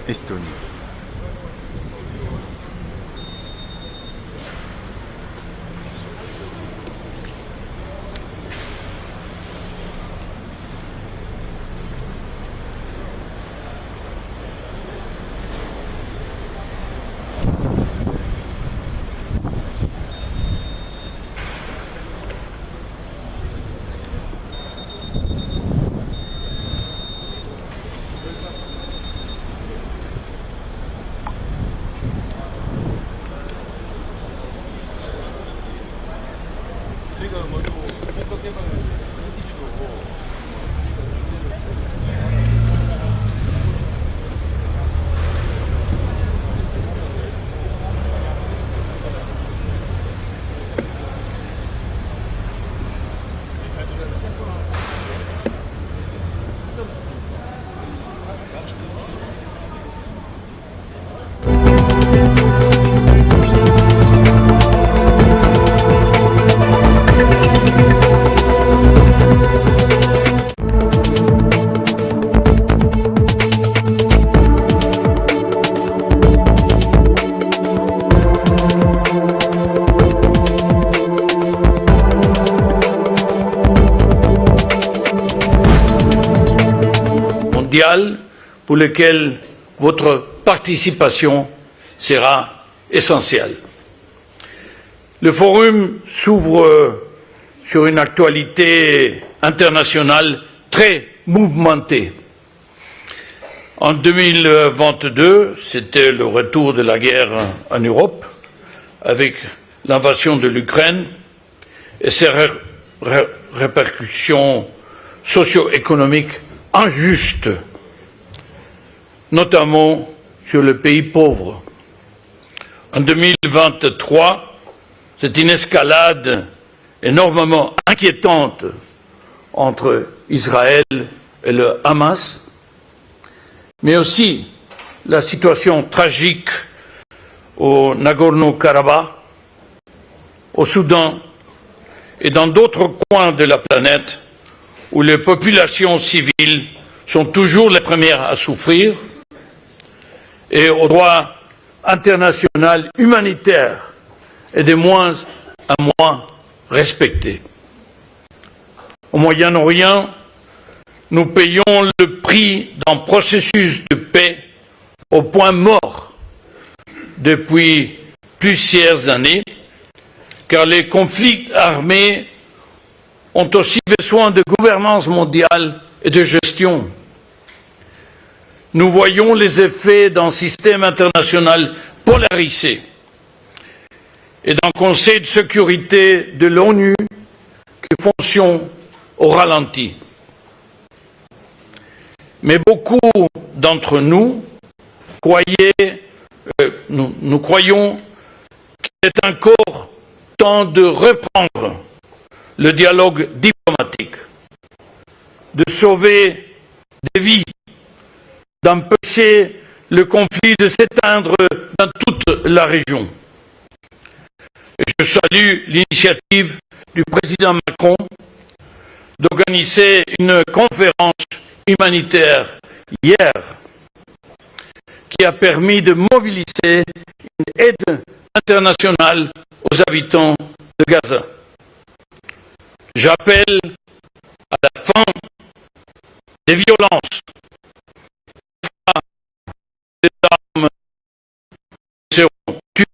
Estonie. Pour lequel votre participation sera essentielle. Le forum s'ouvre sur une actualité internationale très mouvementée. En 2022, c'était le retour de la guerre en Europe, avec l'invasion de l'Ukraine et ses répercussions socio-économiques injustes, notamment sur les pays pauvres. En 2023, c'est une escalade énormément inquiétante entre Israël et le Hamas, mais aussi la situation tragique au Nagorno-Karabakh, au Soudan et dans d'autres coins de la planète où les populations civiles sont toujours les premières à souffrir, et au droit international humanitaire est de moins en moins respecté. Au Moyen-Orient, nous payons le prix d'un processus de paix au point mort depuis plusieurs années, car les conflits armés ont aussi besoin de gouvernance mondiale et de gestion. Nous voyons les effets d'un système international polarisé et d'un Conseil de sécurité de l'ONU qui fonctionne au ralenti. Mais beaucoup d'entre nous nous croyons qu'il est encore temps de reprendre le dialogue diplomatique, de sauver des vies, d'empêcher le conflit de s'éteindre dans toute la région. Et je salue l'initiative du président Macron d'organiser une conférence humanitaire hier qui a permis de mobiliser une aide internationale aux habitants de Gaza. J'appelle à la fin des violences, des armes seront tuées.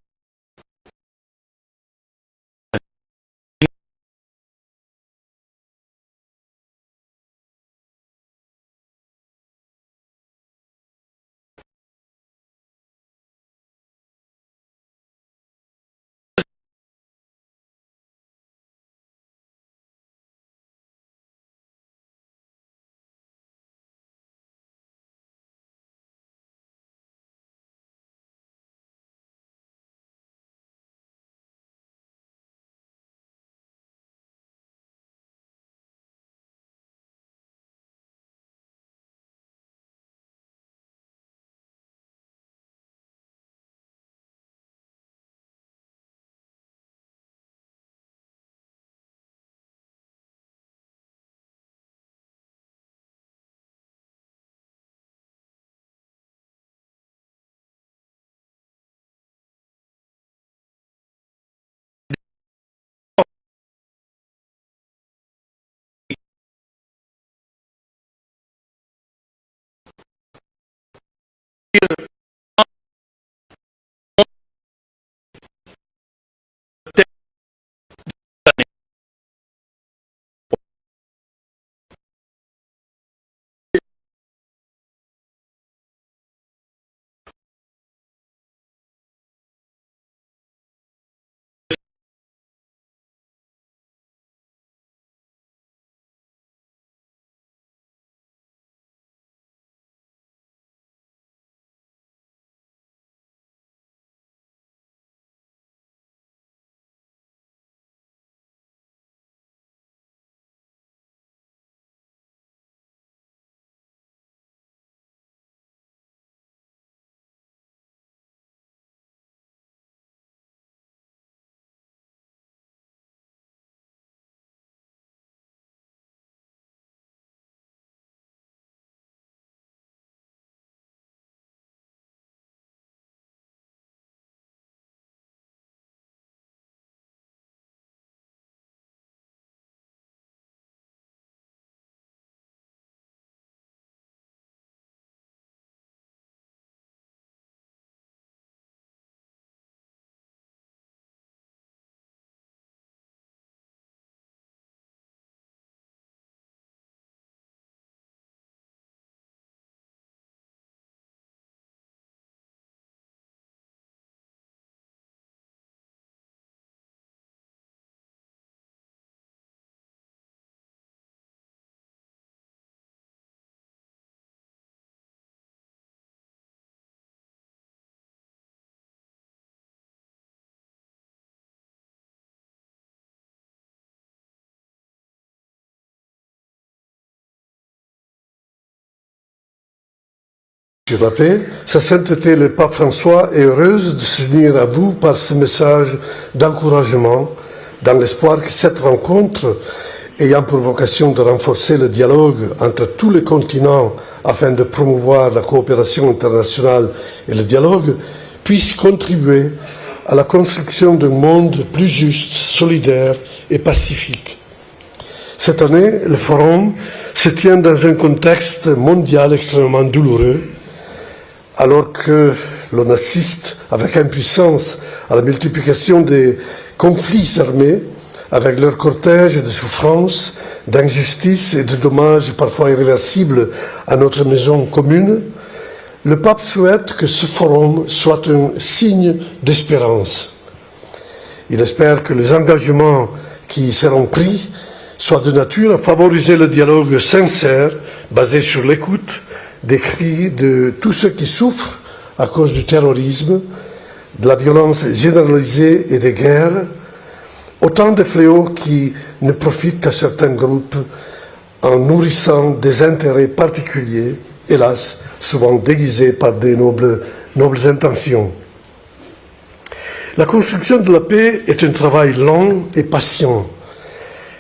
sur la paix. Sa sainteté, le pape François, est heureuse de s'unir à vous par ce message d'encouragement, dans l'espoir que cette rencontre, ayant pour vocation de renforcer le dialogue entre tous les continents afin de promouvoir la coopération internationale et le dialogue, puisse contribuer à la construction d'un monde plus juste, solidaire et pacifique. Cette année, le forum se tient dans un contexte mondial extrêmement douloureux, alors que l'on assiste avec impuissance à la multiplication des conflits armés, avec leur cortège de souffrances, d'injustices et de dommages parfois irréversibles à notre maison commune, le pape souhaite que ce forum soit un signe d'espérance. Il espère que les engagements qui y seront pris soient de nature à favoriser le dialogue sincère, basé sur l'écoute des cris de tous ceux qui souffrent à cause du terrorisme, de la violence généralisée et des guerres, autant de fléaux qui ne profitent qu'à certains groupes en nourrissant des intérêts particuliers, hélas, souvent déguisés par des nobles intentions. La construction de la paix est un travail lent et patient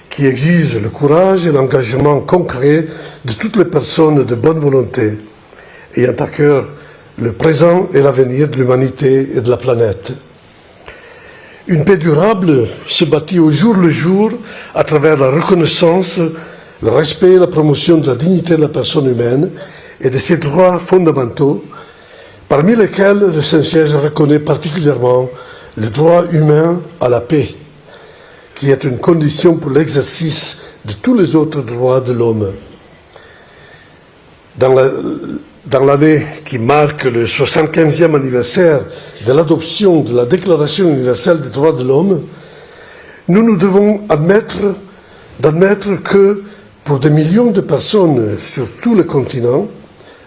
qui exige le courage et l'engagement concret de toutes les personnes de bonne volonté ayant à cœur le présent et l'avenir de l'humanité et de la planète. Une paix durable se bâtit au jour le jour à travers la reconnaissance, le respect et la promotion de la dignité de la personne humaine et de ses droits fondamentaux, parmi lesquels le Saint-Siège reconnaît particulièrement le droit humain à la paix, qui est une condition pour l'exercice de tous les autres droits de l'homme. Dans l'année qui marque le 75e anniversaire de l'adoption de la Déclaration universelle des droits de l'homme, nous devons d'admettre que pour des millions de personnes sur tous les continents,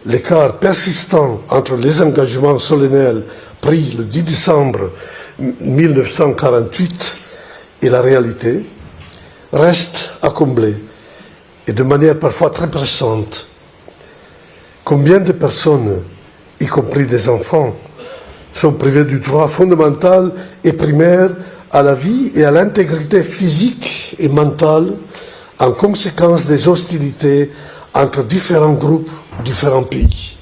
l'écart persistant entre les engagements solennels pris le 10 décembre 1948 et la réalité reste à combler, et de manière parfois très pressante. Combien de personnes, y compris des enfants, sont privées du droit fondamental et primaire à la vie et à l'intégrité physique et mentale en conséquence des hostilités entre différents groupes, différents pays?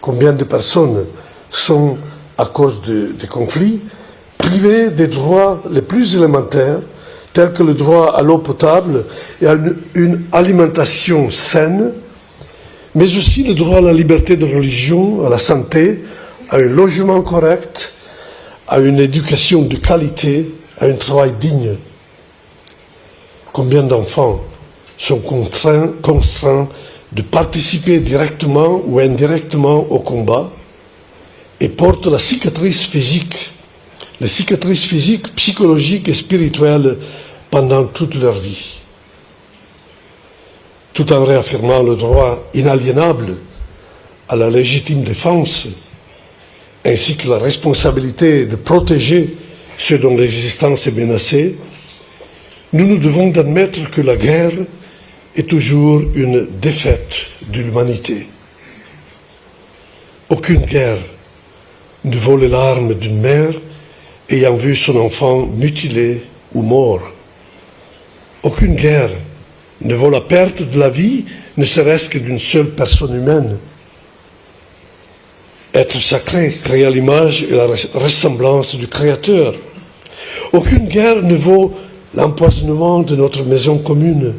Combien de personnes sont, à cause des conflits, privées des droits les plus élémentaires, tels que le droit à l'eau potable et à une alimentation saine, mais aussi le droit à la liberté de religion, à la santé, à un logement correct, à une éducation de qualité, à un travail digne? Combien d'enfants sont contraints de participer directement ou indirectement au combat et portent les cicatrices physiques, psychologiques et spirituelles pendant toute leur vie, tout en réaffirmant le droit inaliénable à la légitime défense, ainsi que la responsabilité de protéger ceux dont l'existence est menacée. Nous devons admettre que la guerre est toujours une défaite de l'humanité. Aucune guerre ne vaut les larmes d'une mère ayant vu son enfant mutilé ou mort. Aucune guerre ne vaut la perte de la vie, ne serait-ce que d'une seule personne humaine. Être sacré, créé à l'image et la ressemblance du Créateur. Aucune guerre ne vaut l'empoisonnement de notre maison commune.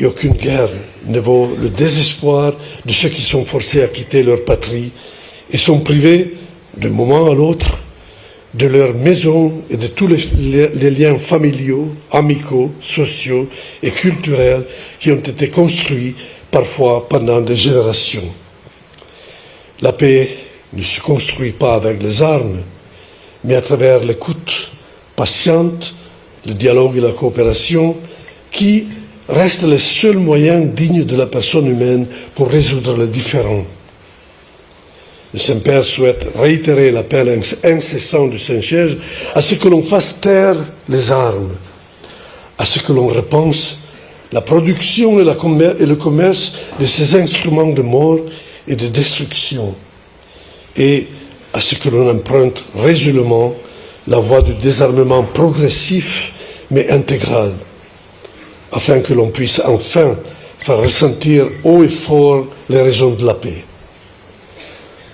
Et aucune guerre ne vaut le désespoir de ceux qui sont forcés à quitter leur patrie et sont privés, d'un moment à l'autre, de leur maison et de tous les liens familiaux, amicaux, sociaux et culturels qui ont été construits parfois pendant des générations. La paix ne se construit pas avec les armes, mais à travers l'écoute patiente, le dialogue et la coopération, qui restent les seuls moyens dignes de la personne humaine pour résoudre les différends. Le Saint-Père souhaite réitérer l'appel incessant du Saint-Siège à ce que l'on fasse taire les armes, à ce que l'on repense la production et le commerce de ces instruments de mort et de destruction, et à ce que l'on emprunte résolument la voie du désarmement progressif mais intégral, afin que l'on puisse enfin faire ressentir haut et fort les raisons de la paix.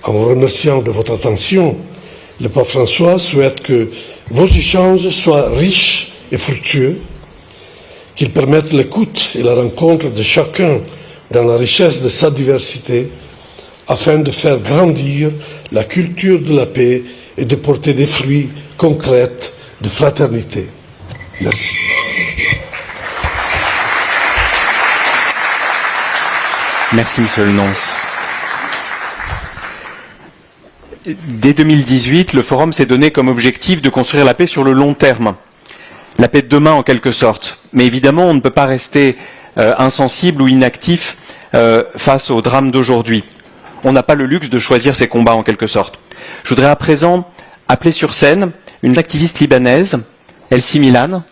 En vous remerciant de votre attention, le pape François souhaite que vos échanges soient riches et fructueux, qu'ils permettent l'écoute et la rencontre de chacun dans la richesse de sa diversité, afin de faire grandir la culture de la paix et de porter des fruits concrets de fraternité. Merci. Merci, Monsieur le Nonce. Dès 2018, le Forum s'est donné comme objectif de construire la paix sur le long terme. La paix de demain, en quelque sorte. Mais évidemment, on ne peut pas rester insensible ou inactif face au drame d'aujourd'hui. On n'a pas le luxe de choisir ses combats, en quelque sorte. Je voudrais à présent appeler sur scène une activiste libanaise, Elsie Milan,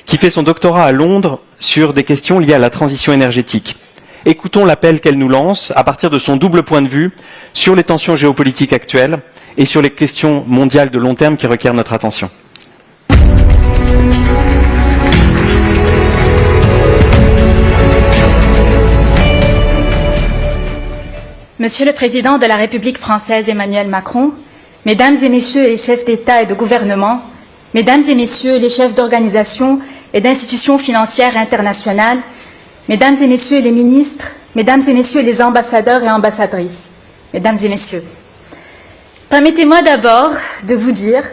qui fait son doctorat à Londres sur des questions liées à la transition énergétique. Écoutons l'appel qu'elle nous lance à partir de son double point de vue sur les tensions géopolitiques actuelles et sur les questions mondiales de long terme qui requièrent notre attention. Monsieur le Président de la République française Emmanuel Macron, Mesdames et Messieurs les chefs d'État et de gouvernement, Mesdames et Messieurs les chefs d'organisations et d'institutions financières internationales, Mesdames et Messieurs les ministres, Mesdames et Messieurs les ambassadeurs et ambassadrices, Mesdames et Messieurs, permettez-moi d'abord de vous dire,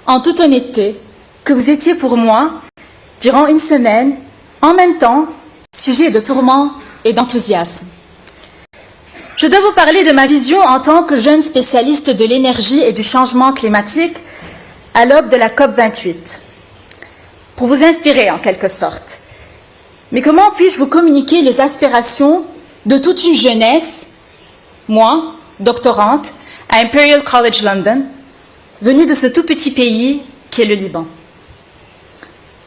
en toute honnêteté, que vous étiez pour moi, durant une semaine, en même temps, sujet de tourment et d'enthousiasme. Je dois vous parler de ma vision en tant que jeune spécialiste de l'énergie et du changement climatique à l'aube de la COP28, pour vous inspirer en quelque sorte. Mais comment puis-je vous communiquer les aspirations de toute une jeunesse, moi, doctorante, à Imperial College London, venue de ce tout petit pays qu'est le Liban.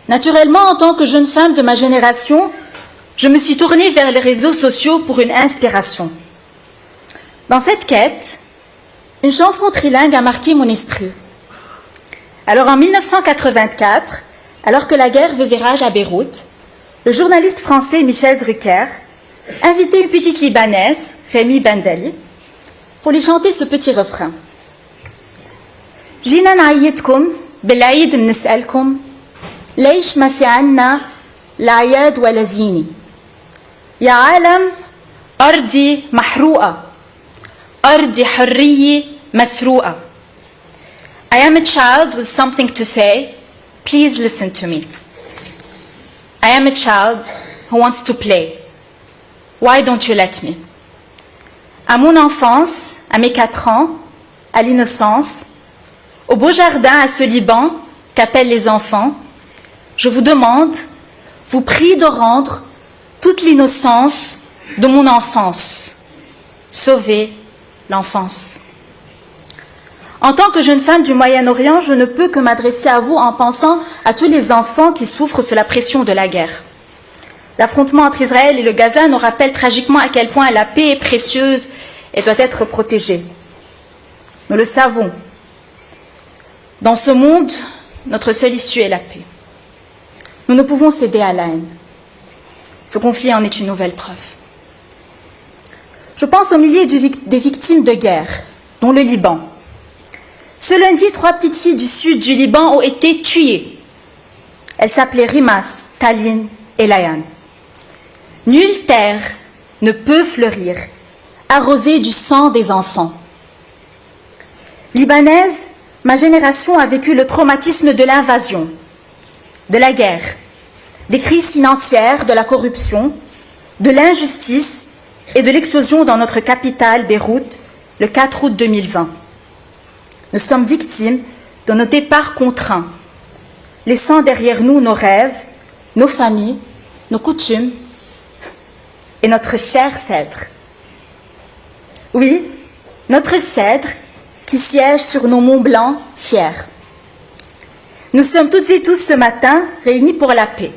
Naturellement, en tant que jeune femme de ma génération, je me suis tournée vers les réseaux sociaux pour une inspiration. Dans cette quête, une chanson trilingue a marqué mon esprit. Alors en 1984, alors que la guerre faisait rage à Beyrouth, le journaliste français Michel Drucker invitait une petite Libanaise, Rémi Bendali, pour lui chanter ce petit refrain. جينا نعيدكم بالعيد بنسألكم ليش ما في عنا الأعياد ولا زينة يا عالم أرضي محروقة أرضي حرية مسروقة. I am a child with something to say. Please listen to me. I am a child who wants to play. Why don't you let me? À mon enfance, à mes 4 ans, à l'innocence, au beau jardin à ce Liban qu'appellent les enfants, je vous demande, vous prie de rendre toute l'innocence de mon enfance. Sauvez l'enfance. En tant que jeune femme du Moyen-Orient, je ne peux que m'adresser à vous en pensant à tous les enfants qui souffrent sous la pression de la guerre. L'affrontement entre Israël et le Gaza nous rappelle tragiquement à quel point la paix est précieuse et doit être protégée. Nous le savons. Dans ce monde, notre seule issue est la paix. Nous ne pouvons céder à la haine. Ce conflit en est une nouvelle preuve. Je pense aux milliers des victimes de guerre, dont le Liban. Ce lundi, 3 petites filles du sud du Liban ont été tuées. Elles s'appelaient Rimas, Taline et Layan. Nulle terre ne peut fleurir, arrosée du sang des enfants. Libanaise, ma génération a vécu le traumatisme de l'invasion, de la guerre, des crises financières, de la corruption, de l'injustice et de l'explosion dans notre capitale, Beyrouth, le 4 août 2020. Nous sommes victimes de nos départs contraints, laissant derrière nous nos rêves, nos familles, nos coutumes et notre cher cèdre. Oui, notre cèdre qui siège sur nos monts blancs fiers. Nous sommes toutes et tous ce matin réunis pour la paix,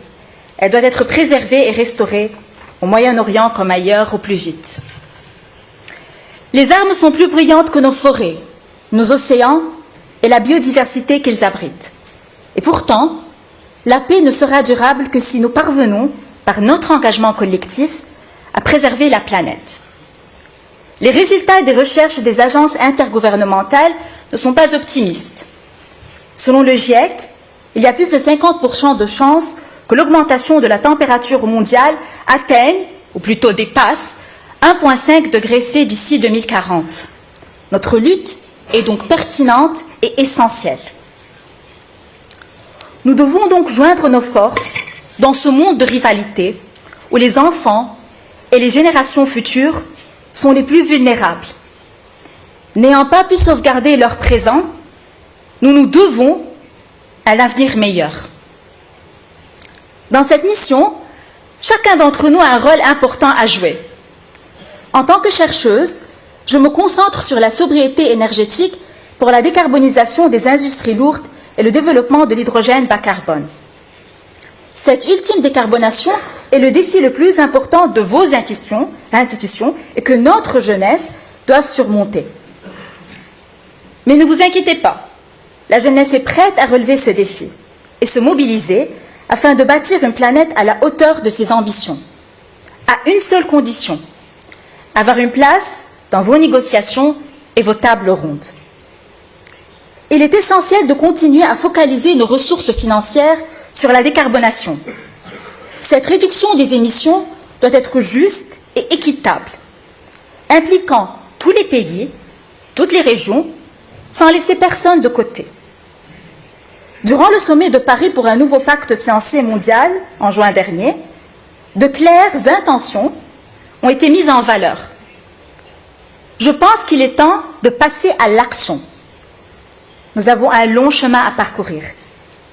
Elle doit être préservée et restaurée au Moyen-Orient comme ailleurs au plus vite. Les armes sont plus brillantes que nos forêts, nos océans et la biodiversité qu'ils abritent. Et pourtant, la paix ne sera durable que si nous parvenons, par notre engagement collectif, à préserver la planète. Les résultats des recherches des agences intergouvernementales ne sont pas optimistes. Selon le GIEC, il y a plus de 50% de chances que l'augmentation de la température mondiale atteigne, ou plutôt dépasse, 1,5 degré C d'ici 2040. Notre lutte est donc pertinente et essentielle. Nous devons donc joindre nos forces dans ce monde de rivalité où les enfants et les générations futures sont les plus vulnérables. N'ayant pas pu sauvegarder leur présent, nous nous devons un avenir meilleur. Dans cette mission, chacun d'entre nous a un rôle important à jouer. En tant que chercheuse, je me concentre sur la sobriété énergétique pour la décarbonisation des industries lourdes et le développement de l'hydrogène bas carbone. Cette ultime décarbonation est le défi le plus important de vos institutions et que notre jeunesse doit surmonter. Mais ne vous inquiétez pas, la jeunesse est prête à relever ce défi et se mobiliser afin de bâtir une planète à la hauteur de ses ambitions, à une seule condition, avoir une place dans vos négociations et vos tables rondes. Il est essentiel de continuer à focaliser nos ressources financières sur la décarbonation. Cette réduction des émissions doit être juste et équitable, impliquant tous les pays, toutes les régions, sans laisser personne de côté. Durant le sommet de Paris pour un nouveau pacte financier mondial, en juin dernier, de claires intentions ont été mises en valeur. Je pense qu'il est temps de passer à l'action. Nous avons un long chemin à parcourir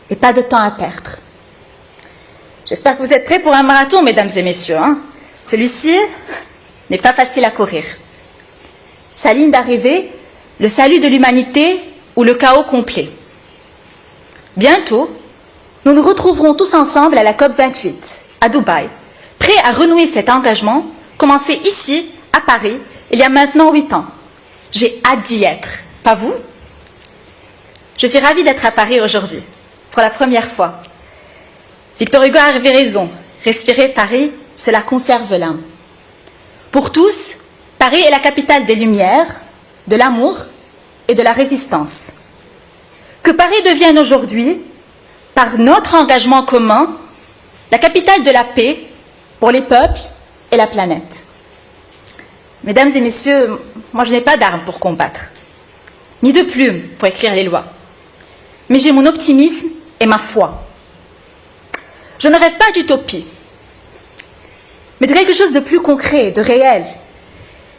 et pas de temps à perdre. J'espère que vous êtes prêts pour un marathon, mesdames et messieurs. Celui-ci n'est pas facile à courir. Sa ligne d'arrivée, le salut de l'humanité ou le chaos complet. Bientôt, nous nous retrouverons tous ensemble à la COP28, à Dubaï, prêts à renouer cet engagement, commencé ici, à Paris, il y a maintenant 8 ans. J'ai hâte d'y être. Pas vous? Je suis ravie d'être à Paris aujourd'hui, pour la première fois. Victor Hugo avait raison. Respirer Paris, cela conserve l'âme. Pour tous, Paris est la capitale des Lumières, de l'amour et de la résistance. Que Paris devienne aujourd'hui, par notre engagement commun, la capitale de la paix pour les peuples et la planète. Mesdames et messieurs, moi je n'ai pas d'armes pour combattre, ni de plumes pour écrire les lois. Mais j'ai mon optimisme et ma foi. Je ne rêve pas d'utopie, mais de quelque chose de plus concret, de réel.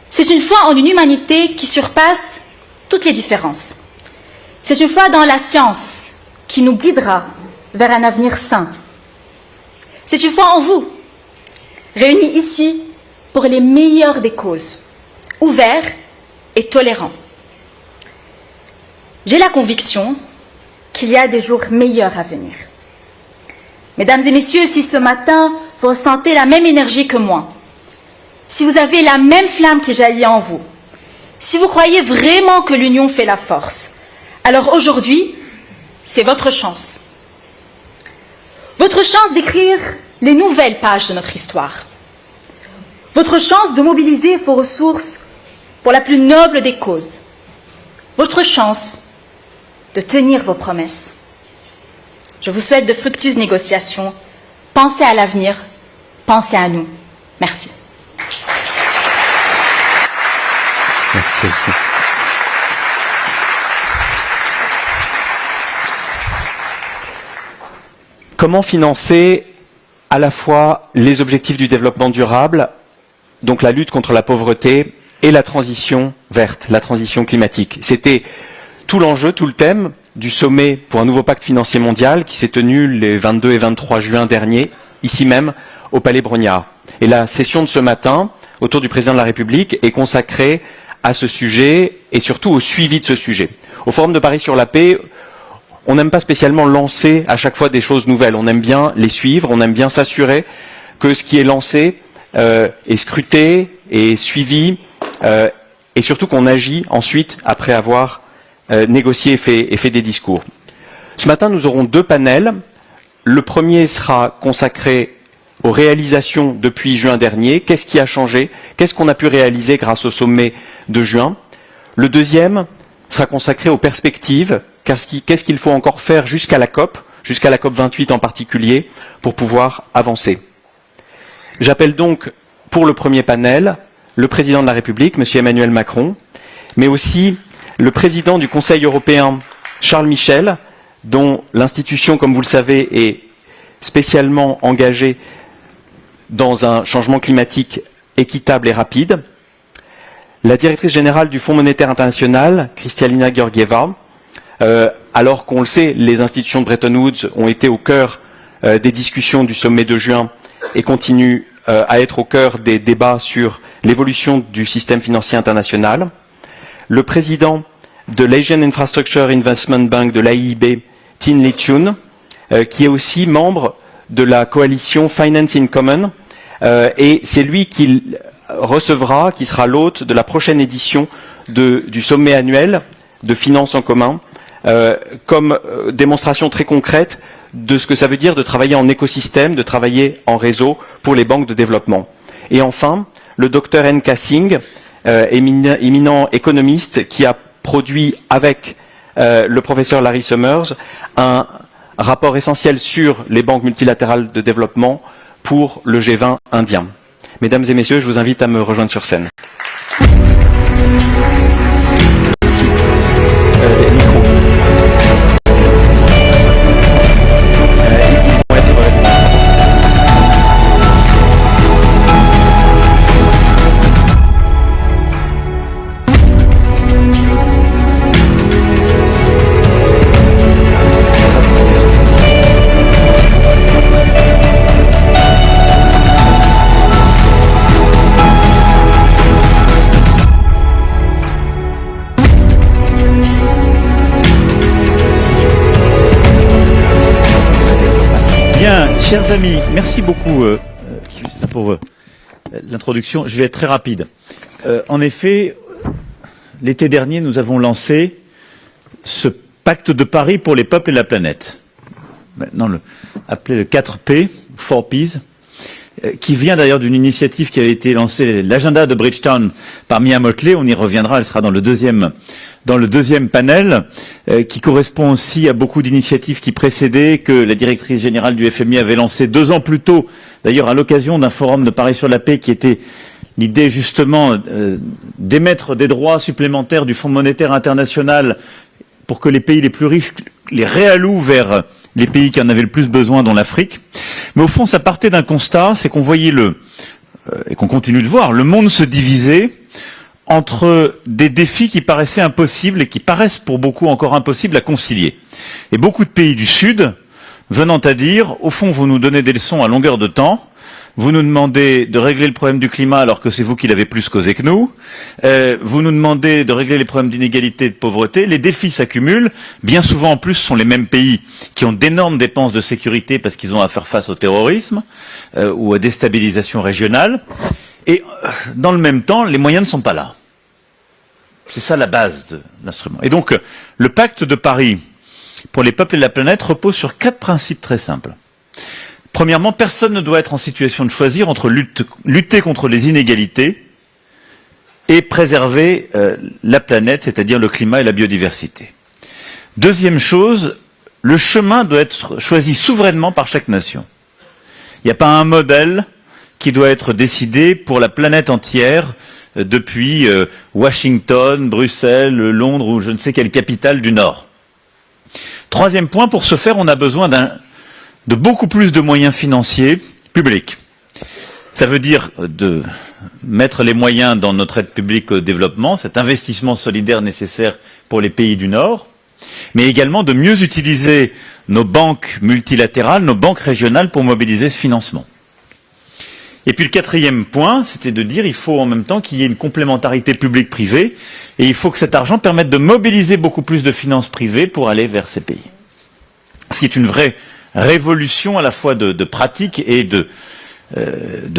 C'est une foi en une humanité qui surpasse toutes les différences. C'est une foi dans la science qui nous guidera vers un avenir sain. C'est une foi en vous, réunis ici pour les meilleures des causes, ouverts et tolérants. J'ai la conviction qu'il y a des jours meilleurs à venir. Mesdames et messieurs, si ce matin vous ressentez la même énergie que moi, si vous avez la même flamme qui jaillit en vous, si vous croyez vraiment que l'union fait la force, alors aujourd'hui, c'est votre chance. Votre chance d'écrire les nouvelles pages de notre histoire. Votre chance de mobiliser vos ressources pour la plus noble des causes. Votre chance de tenir vos promesses. Je vous souhaite de fructueuses négociations. Pensez à l'avenir, pensez à nous. Merci. Merci, Elsie. Comment financer à la fois les objectifs du développement durable, donc la lutte contre la pauvreté, et la transition verte, la transition climatique? C'était tout l'enjeu, tout le thème du sommet pour un nouveau pacte financier mondial qui s'est tenu les 22 et 23 juin dernier, ici même, au Palais Brongniart. Et la session de ce matin, autour du président de la République, est consacrée à ce sujet et surtout au suivi de ce sujet. Au Forum de Paris sur la paix, on n'aime pas spécialement lancer à chaque fois des choses nouvelles. On aime bien les suivre, on aime bien s'assurer que ce qui est lancé est scruté, est suivi, et surtout qu'on agit ensuite après avoir négocié et fait des discours. Ce matin, nous aurons 2 panels. Le premier sera consacré aux réalisations depuis juin dernier. Qu'est-ce qui a changé? Qu'est-ce qu'on a pu réaliser grâce au sommet de juin? Le deuxième sera consacré aux perspectives. Qu'est-ce qu'il faut encore faire jusqu'à la COP 28 en particulier, pour pouvoir avancer. J'appelle donc, pour le premier panel, le président de la République, M. Emmanuel Macron, mais aussi le président du Conseil européen, Charles Michel, dont l'institution, comme vous le savez, est spécialement engagée dans un changement climatique équitable et rapide, la directrice générale du Fonds monétaire international, Kristalina Georgieva, alors qu'on le sait, les institutions de Bretton Woods ont été au cœur des discussions du sommet de juin et continuent à être au cœur des débats sur l'évolution du système financier international, le président de l'Asian Infrastructure Investment Bank de l'AIIB, Tin Lee-chun, qui est aussi membre de la coalition Finance in Common, et c'est lui qui recevra, qui sera l'hôte de la prochaine édition du sommet annuel de finances en commun, comme démonstration très concrète de ce que ça veut dire de travailler en écosystème, de travailler en réseau pour les banques de développement. Et enfin, le docteur N.K. Singh, éminent économiste, qui a produit avec le professeur Larry Summers un rapport essentiel sur les banques multilatérales de développement pour le G20 indien. Mesdames et messieurs, je vous invite à me rejoindre sur scène. Chers amis, merci beaucoup pour l'introduction. Je vais être très rapide. En effet, l'été dernier, nous avons lancé ce pacte de Paris pour les peuples et la planète, maintenant appelé le 4P, 4Ps, qui vient d'ailleurs d'une initiative qui avait été lancée, l'agenda de Bridgetown par Mia Mottley. On y reviendra, elle sera dans le deuxième panel, qui correspond aussi à beaucoup d'initiatives qui précédaient, que la directrice générale du FMI avait lancé 2 ans plus tôt, d'ailleurs à l'occasion d'un forum de Paris sur la paix, qui était l'idée justement d'émettre des droits supplémentaires du Fonds monétaire international pour que les pays les plus riches les réallouent vers les pays qui en avaient le plus besoin, dont l'Afrique. Mais au fond, ça partait d'un constat, c'est qu'on voyait et qu'on continue de voir, le monde se diviser entre des défis qui paraissaient impossibles et qui paraissent pour beaucoup encore impossibles à concilier. Et beaucoup de pays du Sud venant à dire, au fond, vous nous donnez des leçons à longueur de temps, vous nous demandez de régler le problème du climat alors que c'est vous qui l'avez plus causé que nous, vous nous demandez de régler les problèmes d'inégalité et de pauvreté, les défis s'accumulent, bien souvent en plus ce sont les mêmes pays qui ont d'énormes dépenses de sécurité parce qu'ils ont à faire face au terrorisme ou à déstabilisation régionale, et dans le même temps, les moyens ne sont pas là. C'est ça la base de l'instrument. Et donc, le pacte de Paris pour les peuples et la planète repose sur 4 principes très simples. Premièrement, personne ne doit être en situation de choisir entre lutter contre les inégalités et préserver la planète, c'est-à-dire le climat et la biodiversité. Deuxième chose, le chemin doit être choisi souverainement par chaque nation. Il n'y a pas un modèle qui doit être décidé pour la planète entière depuis Washington, Bruxelles, Londres ou je ne sais quelle capitale du Nord. Troisième point, pour ce faire, on a besoin de beaucoup plus de moyens financiers publics. Ça veut dire de mettre les moyens dans notre aide publique au développement, cet investissement solidaire nécessaire pour les pays du Nord, mais également de mieux utiliser nos banques multilatérales, nos banques régionales pour mobiliser ce financement. Et puis le quatrième point, c'était de dire qu'il faut en même temps qu'il y ait une complémentarité publique-privée, et il faut que cet argent permette de mobiliser beaucoup plus de finances privées pour aller vers ces pays. ce qui est une vraie révolution à la fois de pratique et de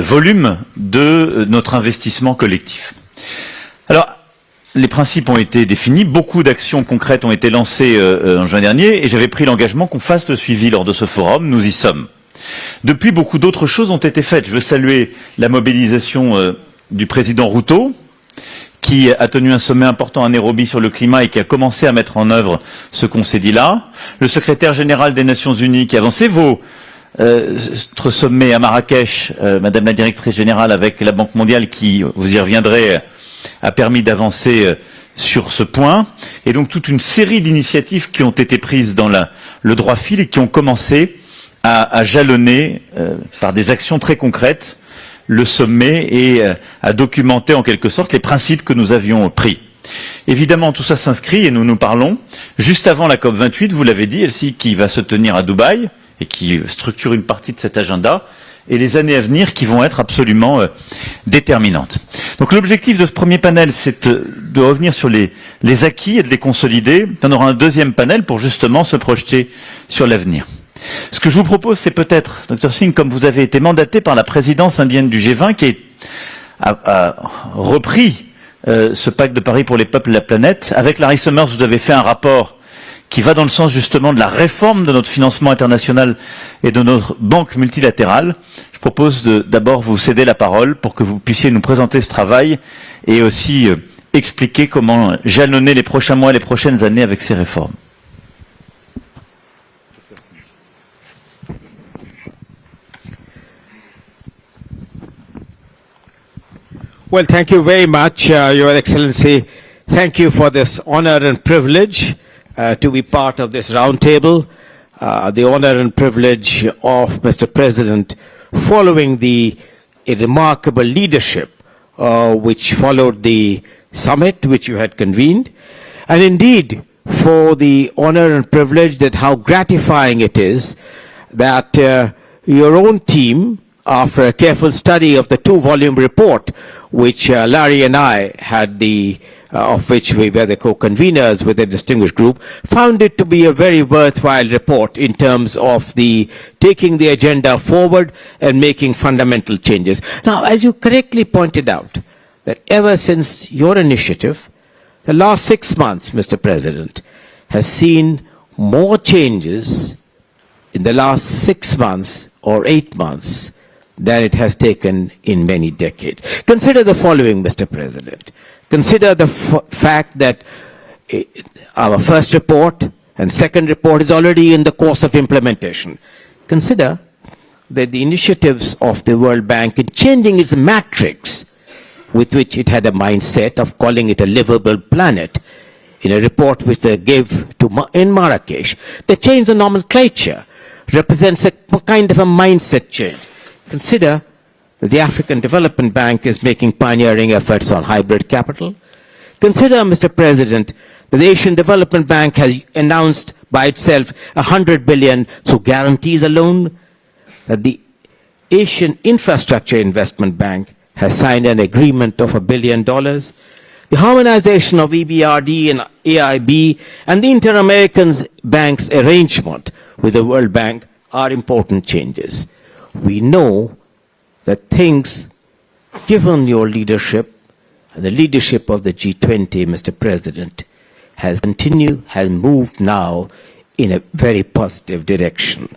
volume de notre investissement collectif. Alors, les principes ont été définis, beaucoup d'actions concrètes ont été lancées en juin dernier, et j'avais pris l'engagement qu'on fasse le suivi lors de ce forum. Nous y sommes. Depuis, beaucoup d'autres choses ont été faites. Je veux saluer la mobilisation du président Ruto, qui a tenu un sommet important à Nairobi sur le climat et qui a commencé à mettre en œuvre ce qu'on s'est dit là. Le secrétaire général des Nations Unies qui a avancé votre sommet à Marrakech, Madame la directrice générale, avec la Banque mondiale, qui, vous y reviendrez, a permis d'avancer sur ce point. Et donc toute une série d'initiatives qui ont été prises dans le droit fil et qui ont commencé à jalonner par des actions très concrètes le sommet et à documenter en quelque sorte les principes que nous avions pris. Évidemment, tout ça s'inscrit, et nous parlons juste avant la COP28, vous l'avez dit, Elsie, qui va se tenir à Dubaï et qui structure une partie de cet agenda, et les années à venir qui vont être absolument déterminantes. Donc l'objectif de ce premier panel, c'est de revenir sur les acquis et de les consolider. On aura un deuxième panel pour justement se projeter sur l'avenir. Ce que je vous propose, c'est peut-être, Dr Singh, comme vous avez été mandaté par la présidence indienne du G20, qui a repris ce pacte de Paris pour les peuples et la planète. Avec Larry Summers, vous avez fait un rapport qui va dans le sens justement de la réforme de notre financement international et de notre banque multilatérale. Je propose d'abord vous céder la parole pour que vous puissiez nous présenter ce travail et aussi expliquer comment jalonner les prochains mois et les prochaines années avec ces réformes. Well, thank you very much, Your Excellency. Thank you for this honor and privilege to be part of this roundtable. The honor and privilege of Mr. President following a remarkable leadership which followed the summit which you had convened. And indeed, for the honor and privilege that how gratifying it is that your own team, after a careful study of the 2-volume report, which Larry and I had of which we were the co-conveners with a distinguished group, found it to be a very worthwhile report in terms of taking the agenda forward and making fundamental changes. Now, as you correctly pointed out, that ever since your initiative, the last 6 months, Mr. President, has seen more changes in the last 6 months or 8 months than it has taken in many decades. Consider the following, Mr. President. Consider the fact that our first report and second report is already in the course of implementation. Consider that the initiatives of the World Bank in changing its matrix, with which it had a mindset of calling it a livable planet, in a report which they gave in Marrakesh, the change of nomenclature represents a kind of a mindset change. Consider that the African Development Bank is making pioneering efforts on hybrid capital. Consider, Mr. President, that the Asian Development Bank has announced by itself $100 billion through guarantees alone, that the Asian Infrastructure Investment Bank has signed an agreement of $1 billion. The harmonization of EBRD and AIB and the Inter-American Bank's arrangement with the World Bank are important changes. We know that things, given your leadership and the leadership of the G20, Mr. President, has moved now in a very positive direction.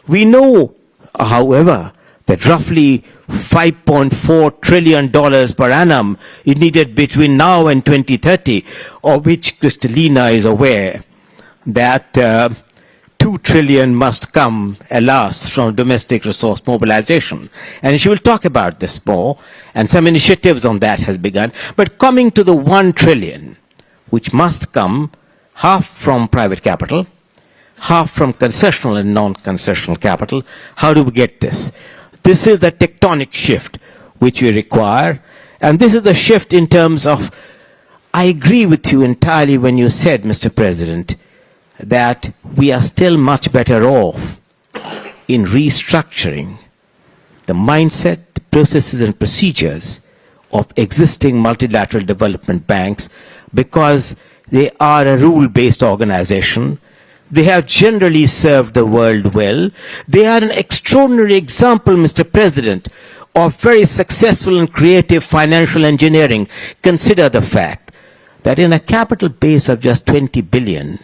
We know, however, that roughly $5.4 trillion per annum is needed between now and 2030, of which Kristalina is aware that 2 trillion must come, alas, from domestic resource mobilization. And she will talk about this more, and some initiatives on that has begun. But coming to the 1 trillion, which must come half from private capital, half from concessional and non-concessional capital, how do we get this? This is the tectonic shift which we require, and this is the shift in terms of, I agree with you entirely when you said, Mr. President, that we are still much better off in restructuring the mindset, the processes and procedures of existing multilateral development banks, because they are a rule-based organization They have generally served the world well. They are an extraordinary example, Mr. President, of very successful and creative financial engineering. Consider the fact that in a capital base of just 20 billion,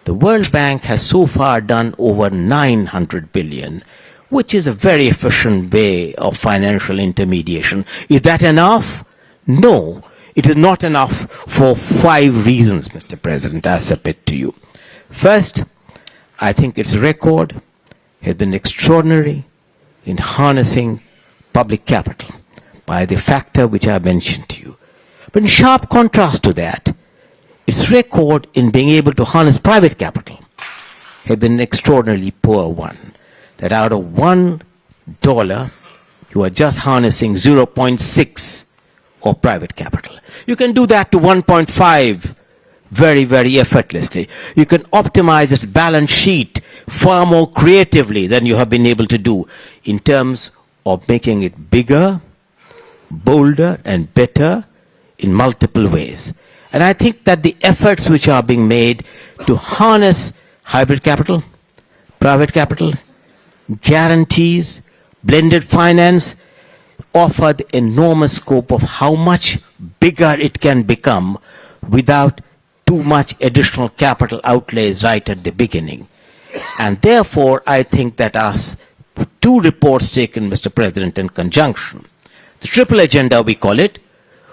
the World Bank has so far done over 900 billion, which is a very efficient way of financial intermediation. Is that enough? No, it is not enough for 5 reasons, Mr. President, I submit to you. First, I think its record has been extraordinary in harnessing public capital by the factor which I mentioned to you. But in sharp contrast to that, its record in being able to harness private capital has been an extraordinarily poor one. That out of $1, you are just harnessing 0.6 of private capital. You can do that to 1.5 very, very effortlessly. You can optimize its balance sheet far more creatively than you have been able to do in terms of making it bigger, bolder, and better in multiple ways. And I think that the efforts which are being made to harness hybrid capital, private capital, guarantees, blended finance, offer the enormous scope of how much bigger it can become without too much additional capital outlays right at the beginning. And therefore, I think that as 2 reports taken, Mr. President, in conjunction, the triple agenda we call it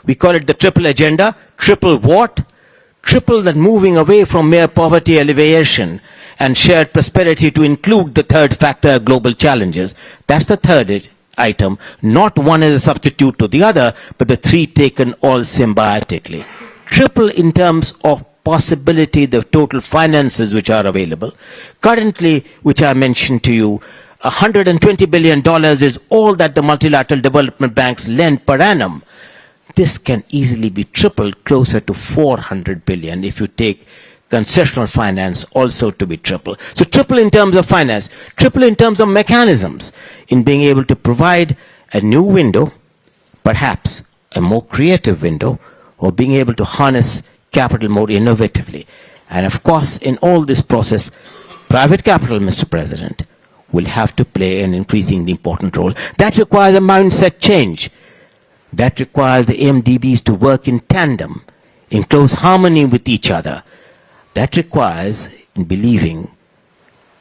the triple agenda. Triple what? Triple that moving away from mere poverty alleviation and shared prosperity to include the third factor, global challenges. That's the third item, not one as a substitute to the other, but the 3 taken all symbiotically. Triple in terms of possibility, the total finances which are available. Currently, which I mentioned to you, $120 billion is all that the multilateral development banks lend per annum. This can easily be tripled closer to 400 billion if you take concessional finance also to be triple. So triple in terms of finance, triple in terms of mechanisms in being able to provide a new window, perhaps a more creative window, or being able to harness capital more innovatively. And of course, in all this process, private capital, Mr. President, will have to play an increasingly important role. That requires a mindset change. That requires the MDBs to work in tandem, in close harmony with each other. That requires believing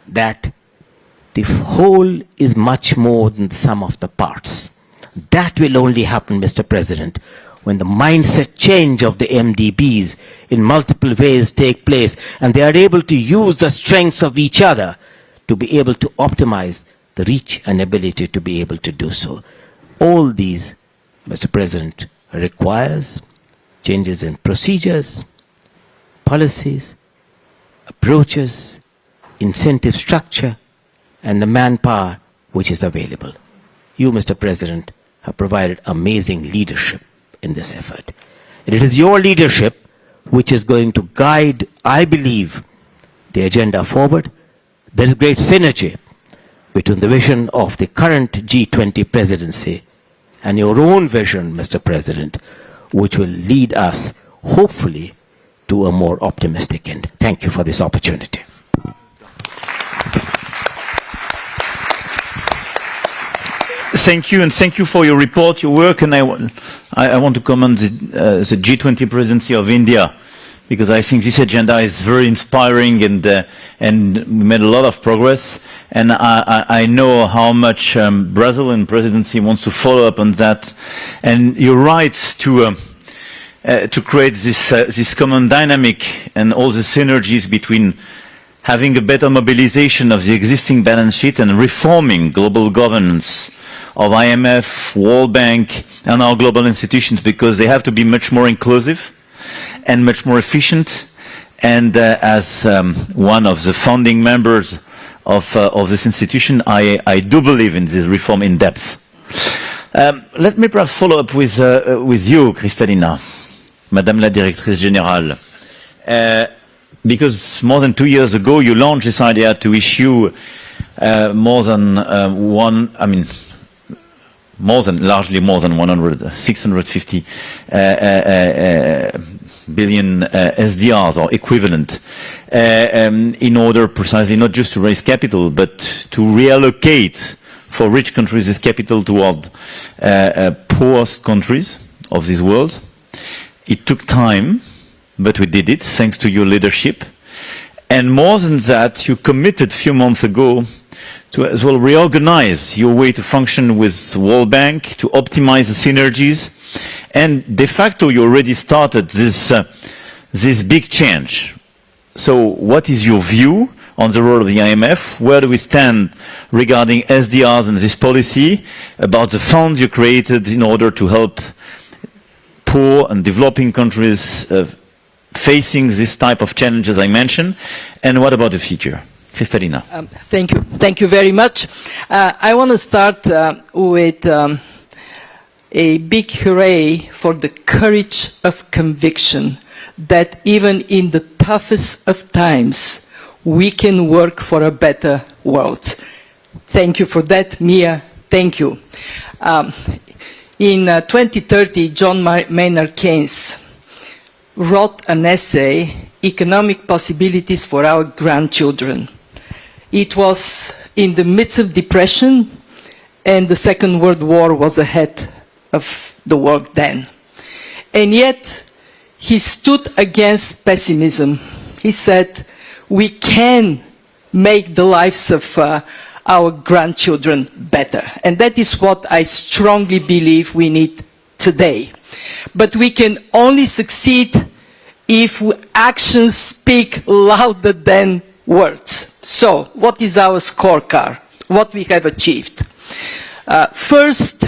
that the whole is much more than the sum of the parts. That will only happen, Mr. President, when the mindset change of the MDBs in multiple ways take place and they are able to use the strengths of each other to be able to optimize the reach and ability to be able to do so. All these, Mr. President, requires changes in procedures, policies, approaches, incentive structure, and the manpower which is available. You, Mr. President, have provided amazing leadership in this effort. And it is your leadership which is going to guide, I believe, the agenda forward. There is great synergy between the vision of the current G20 presidency and your own vision, Mr. President, which will lead us, hopefully, to a more optimistic end. Thank you for this opportunity. Thank you, and thank you for your report, your work, and I want to commend the G20 presidency of India, because I think this agenda is very inspiring, and we made a lot of progress, and I know how much Brazilian presidency wants to follow up on that, and you're right to create this common dynamic and all the synergies between having a better mobilization of the existing balance sheet and reforming global governance of IMF, World Bank, and our global institutions, because they have to be much more inclusive and much more efficient. And as one of the founding members of this institution, I do believe in this reform in depth. Let me perhaps follow up with you, Kristalina, Madame la Directrice Générale. Because more than 2 years ago, you launched this idea to issue largely more than 650 billion SDRs or equivalent in order precisely not just to raise capital but to reallocate for rich countries this capital toward poorest countries of this world. It took time, but we did it thanks to your leadership. And more than that, you committed a few months ago to as well reorganize your way to function with the World Bank, to optimize the synergies. And de facto, you already started this big change. So what is your view on the role of the IMF? Where do we stand regarding SDRs and this policy, about the fund you created in order to help poor and developing countries facing this type of challenges I mentioned? And what about the future? Kristalina. Thank you. Thank you very much. I want to start with a big hooray for the courage of conviction that even in the toughest of times, we can work for a better world. Thank you for that, Mia. Thank you. In 2030, John Maynard Keynes wrote an essay, Economic Possibilities for Our Grandchildren. It was in the midst of depression, and the Second World War was ahead of the world then. And yet, he stood against pessimism. He said, we can make the lives of our grandchildren better. And that is what I strongly believe we need today. But we can only succeed if actions speak louder than words. So, what is our scorecard? What we have achieved? First,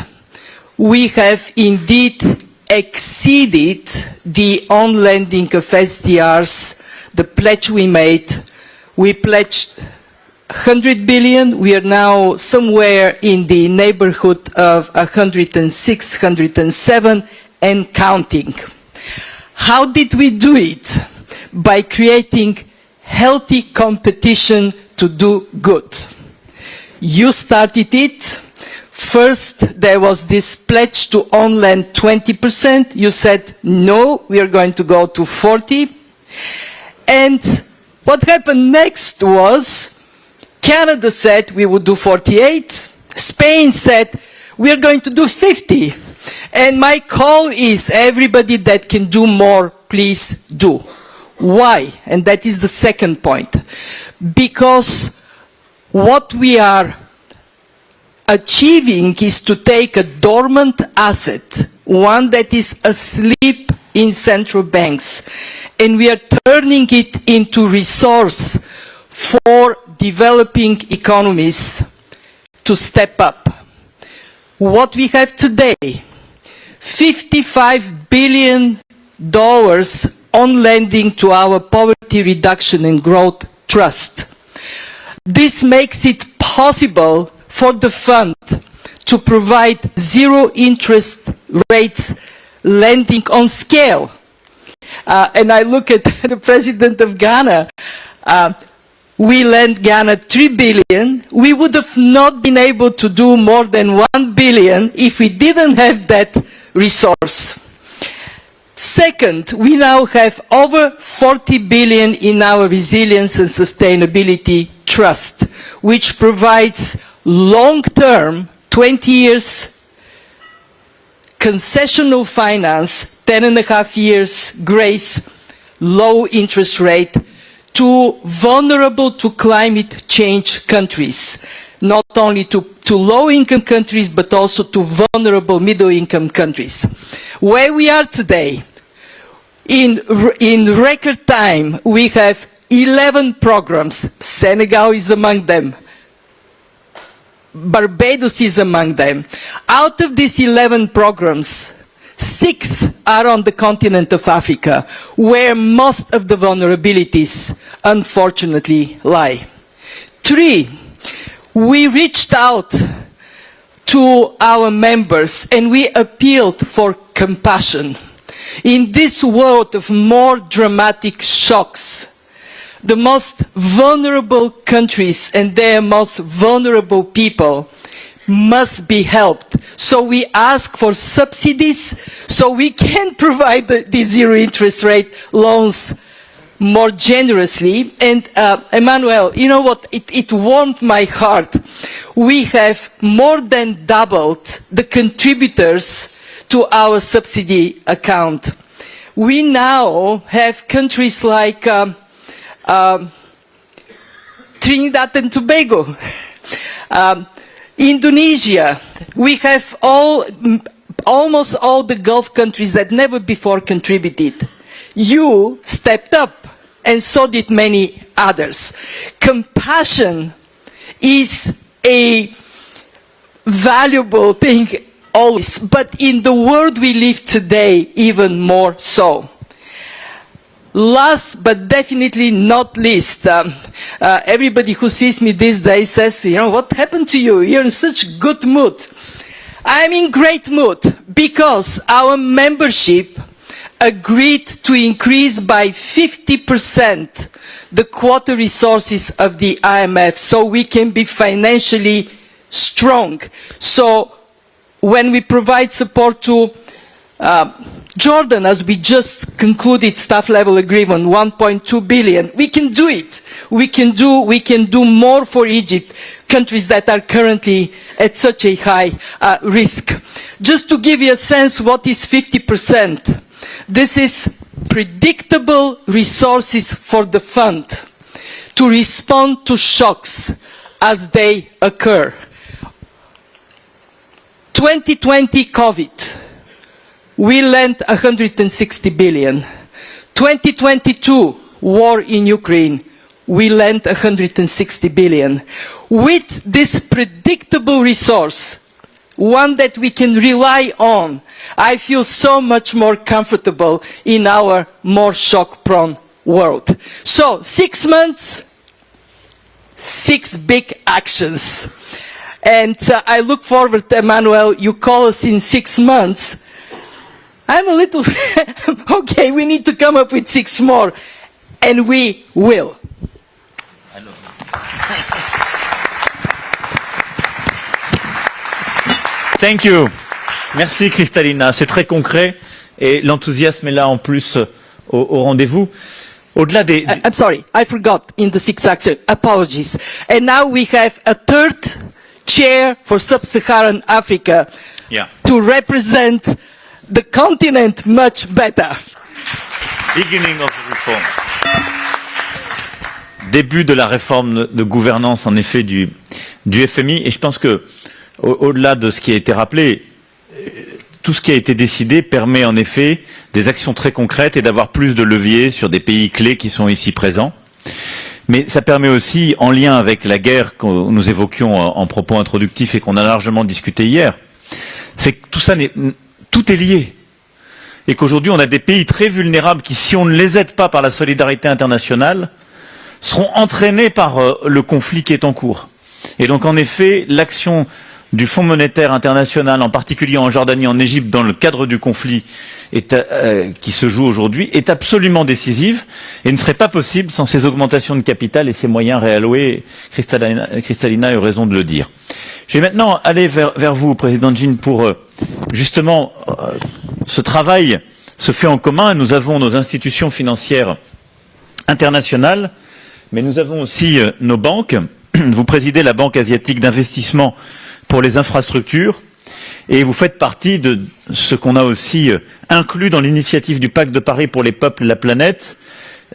we have indeed exceeded the on-lending of SDRs, the pledge we made. We pledged 100 billion. We are now somewhere in the neighborhood of 106, 107 and counting. How did we do it? By creating healthy competition to do good. You started it. First, there was this pledge to on-lend 20%. You said, no, we are going to go to 40. And what happened next was, Canada said we would do 48. Spain said, we are going to do 50. And my call is, everybody that can do more, please do. Why? And that is the second point. Because what we are achieving is to take a dormant asset, one that is asleep in central banks, and we are turning it into resource for developing economies to step up. What we have today, $55 billion on lending to our Poverty Reduction and Growth Trust. This makes it possible for the fund to provide zero interest rates lending on scale. And I look at the President of Ghana. We lent Ghana 3 billion. We would have not been able to do more than 1 billion if we didn't have that resource. Second, we now have over 40 billion in our Resilience and Sustainability Trust, which provides long-term, 20 years, concessional finance, 10.5 years grace, low interest rate, to vulnerable to climate change countries. Not only to low-income countries, but also to vulnerable middle-income countries. Where we are today, in record time, we have 11 programs. Senegal is among them. Barbados is among them. Out of these 11 programs, 6 are on the continent of Africa, where most of the vulnerabilities, unfortunately, lie. 3, we reached out to our members and we appealed for compassion. In this world of more dramatic shocks, the most vulnerable countries and their most vulnerable people must be helped. So we ask for subsidies so we can provide the zero interest rate loans more generously. And Emmanuel, you know what, it warmed my heart. We have more than doubled the contributors to our subsidy account. We now have countries like Trinidad and Tobago, Indonesia. We have almost all the Gulf countries that never before contributed. You stepped up, and so did many others. Compassion is a valuable thing always, but in the world we live today, even more so. Last but definitely not least, everybody who sees me these days says, you know, what happened to you? You're in such good mood. I'm in great mood because our membership agreed to increase by 50% the quota resources of the IMF so we can be financially strong. So when we provide support to Jordan, as we just concluded staff level agreement, 1.2 billion, we can do it. We can do more for Egypt, countries that are currently at such a high risk. Just to give you a sense, what is 50%? This is predictable resources for the fund to respond to shocks as they occur. 2020 COVID, we lent 160 billion. 2022, war in Ukraine, we lent 160 billion. With this predictable resource, one that we can rely on, I feel so much more comfortable in our more shock-prone world. So, 6 months, 6 big actions. And I look forward, Emmanuel, you call us in 6 months. I'm a little, okay, we need to come up with 6 more. And we will. Thank you. Merci Kristalina, c'est très concret et l'enthousiasme est là en plus au rendez-vous. Au-delà des... I'm sorry, I forgot in the 6 actions. Apologies. And now we have a third chair for Sub-Saharan Africa to represent the continent much better. Beginning of the reform. Début de la réforme de gouvernance en effet du FMI, et je pense que au-delà de ce qui a été rappelé, tout ce qui a été décidé permet en effet des actions très concrètes et d'avoir plus de leviers sur des pays clés qui sont ici présents. Mais ça permet aussi, en lien avec la guerre que nous évoquions en propos introductifs et qu'on a largement discuté hier, c'est que tout est lié. Et qu'aujourd'hui on a des pays très vulnérables qui, si on ne les aide pas par la solidarité internationale, seront entraînés par le conflit qui est en cours. Et donc en effet, l'action du Fonds monétaire international, en particulier en Jordanie, en Égypte, dans le cadre du conflit qui se joue aujourd'hui, est absolument décisive et ne serait pas possible sans ces augmentations de capital et ces moyens réalloués. Kristalina a eu raison de le dire. Je vais maintenant aller vers vous, Président Jean, pour justement ce travail se fait en commun et nous avons nos institutions financières internationales, mais nous avons aussi nos banques. Vous présidez la Banque asiatique d'investissement pour les infrastructures et vous faites partie de ce qu'on a aussi inclus dans l'initiative du Pacte de Paris pour les peuples et la planète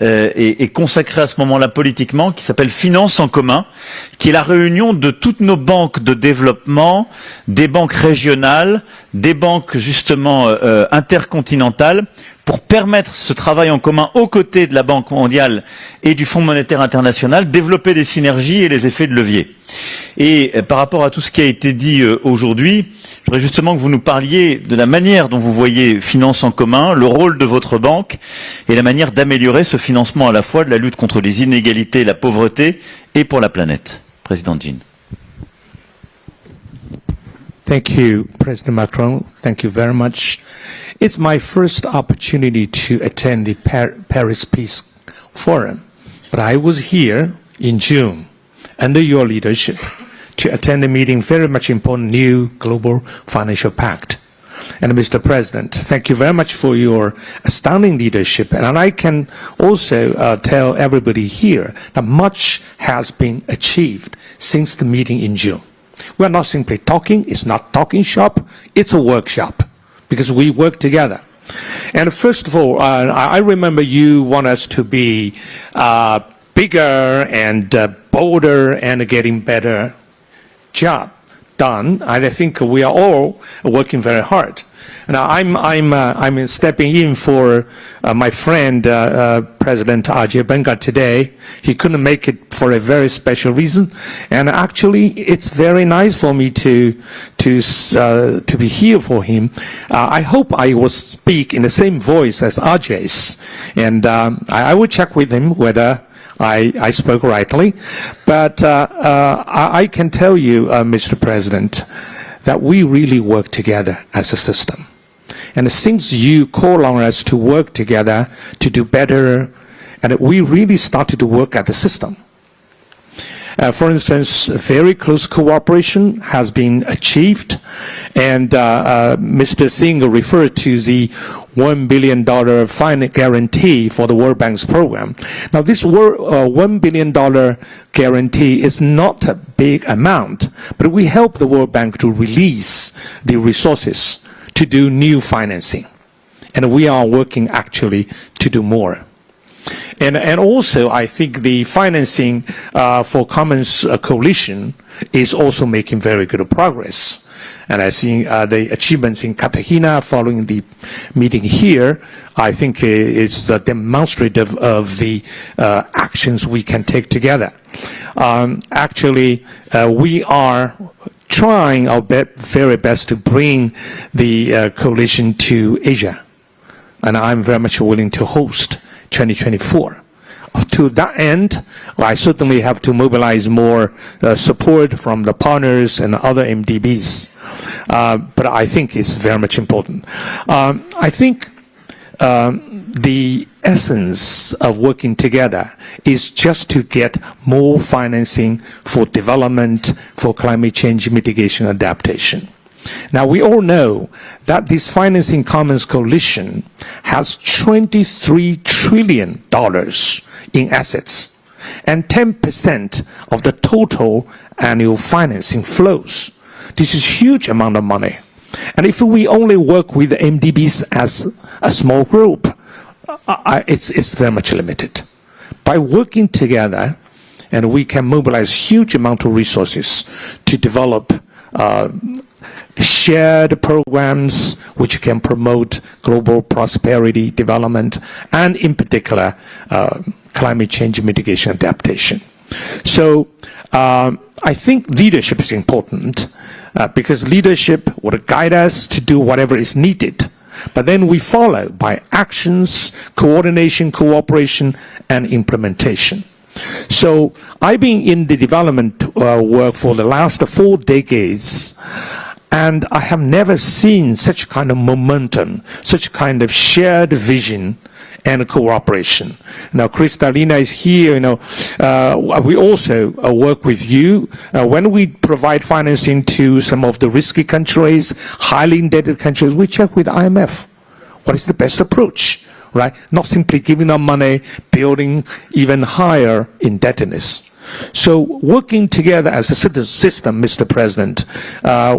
et consacré à ce moment-là politiquement, qui s'appelle Finance en commun, qui est la réunion de toutes nos banques de développement, des banques régionales, des banques justement intercontinentales, pour permettre ce travail en commun aux côtés de la Banque mondiale et du Fonds monétaire international, développer des synergies et les effets de levier. Et par rapport à tout ce qui a été dit aujourd'hui, je voudrais justement que vous nous parliez de la manière dont vous voyez Finance en commun, le rôle de votre banque et la manière d'améliorer ce financement à la fois de la lutte contre les inégalités et la pauvreté et pour la planète. Président Jean. Thank you, President Macron. Thank you very much. It's my first opportunity to attend the Paris Peace Forum, but I was here in June under your leadership to attend the meeting, very much important new global financial pact. And Mr. President, thank you very much for your astounding leadership. And I can also tell everybody here that much has been achieved since the meeting in June. We are not simply talking, it's not talking shop, it's a workshop, because we work together. And first of all, I remember you want us to be bigger and bolder and getting better job done. I think we are all working very hard. Now I'm stepping in for my friend President Ajay Benga today. He couldn't make it for a very special reason, and actually it's very nice for me to be here for him. I hope I will speak in the same voice as Ajay's, and I will check with him whether I spoke rightly, but I can tell you, Mr. President, that we really work together as a system. And since you call on us to work together to do better, and we really started to work at the system. For instance, very close cooperation has been achieved, and Mr. Singh referred to the $1 billion finance guarantee for the World Bank's program. Now, this $1 billion guarantee is not a big amount, but we help the World Bank to release the resources to do new financing. And we are working actually to do more. And also, I think the financing for Commons Coalition is also making very good progress. And I think the achievements in Cartagena following the meeting here, I think is demonstrative of the actions we can take together. Actually, we are trying our very best to bring the coalition to Asia. And I'm very much willing to host 2024. To that end, I certainly have to mobilize more support from the partners and other MDBs. But I think it's very much important. I think the essence of working together is just to get more financing for development, for climate change mitigation adaptation. Now, we all know that this Financing Commons Coalition has $23 trillion in assets and 10% of the total annual financing flows. This is a huge amount of money. And if we only work with the MDBs as a small group, it's very much limited. By working together, and we can mobilize huge amount of resources to develop shared programs which can promote global prosperity, development, and in particular, climate change mitigation adaptation. So I think leadership is important because leadership would guide us to do whatever is needed. But then we follow by actions, coordination, cooperation, and implementation. So I've been in the development work for the last 4 decades, and I have never seen such kind of momentum, such kind of shared vision and cooperation. Now, Kristalina is here. We also work with you when we provide financing to some of the risky countries, highly indebted countries. We check with IMF what is the best approach, right? Not simply giving them money, building even higher indebtedness. So working together as a system, Mr. President,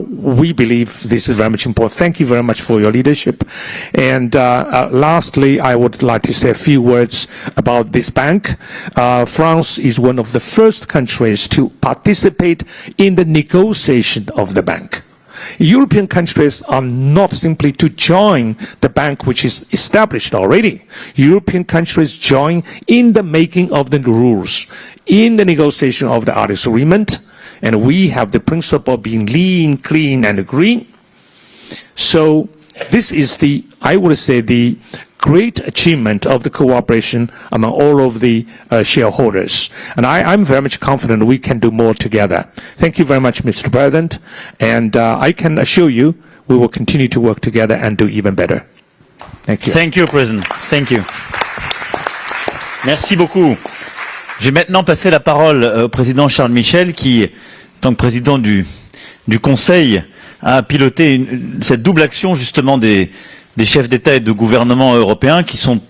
we believe this is very much important. Thank you very much for your leadership. And lastly, I would like to say a few words about this bank. France is one of the first countries to participate in the negotiation of the bank. European countries are not simply to join the bank which is established already. European countries join in the making of the rules, in the negotiation of the Articles of Agreement, and we have the principle of being lean, clean, and green. So this is the, I would say, the great achievement of the cooperation among all of the shareholders. And I'm very much confident we can do more together. Thank you very much, Mr. President. And I can assure you we will continue to work together and do even better. Thank you. Thank you, President. Thank you. Merci beaucoup. Je vais maintenant passer la parole au président Charles Michel qui tant que président du Conseil, à piloter cette double action justement des chefs d'État et de gouvernement européens qui sont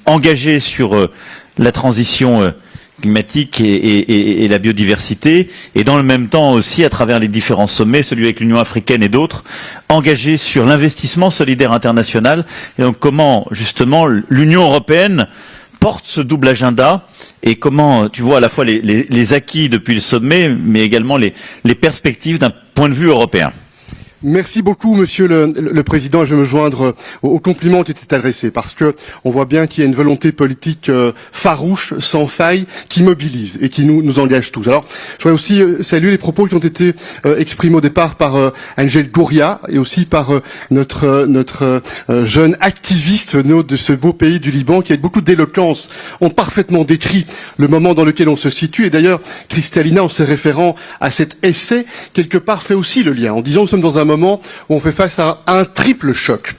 engagés sur la transition climatique et la biodiversité, et dans le même temps aussi, à travers les différents sommets, celui avec l'Union africaine et d'autres, engagés sur l'investissement solidaire international, et donc comment justement l'Union européenne porte ce double agenda, et comment tu vois à la fois les acquis depuis le sommet, mais également les perspectives d'un point de vue européen. Merci beaucoup, Monsieur le Président. Je vais me joindre aux compliments qui étaient adressés, parce que on voit bien qu'il y a une volonté politique farouche, sans faille, qui mobilise et qui nous engage tous. Alors, je voudrais aussi saluer les propos qui ont été exprimés au départ par Angel Gouria et aussi par notre jeune activiste de ce beau pays du Liban, qui avec beaucoup d'éloquence ont parfaitement décrit le moment dans lequel on se situe. Et d'ailleurs, Kristalina, en se référant à cet essai, quelque part fait aussi le lien, en disant nous sommes dans un moment où on fait face à un triple choc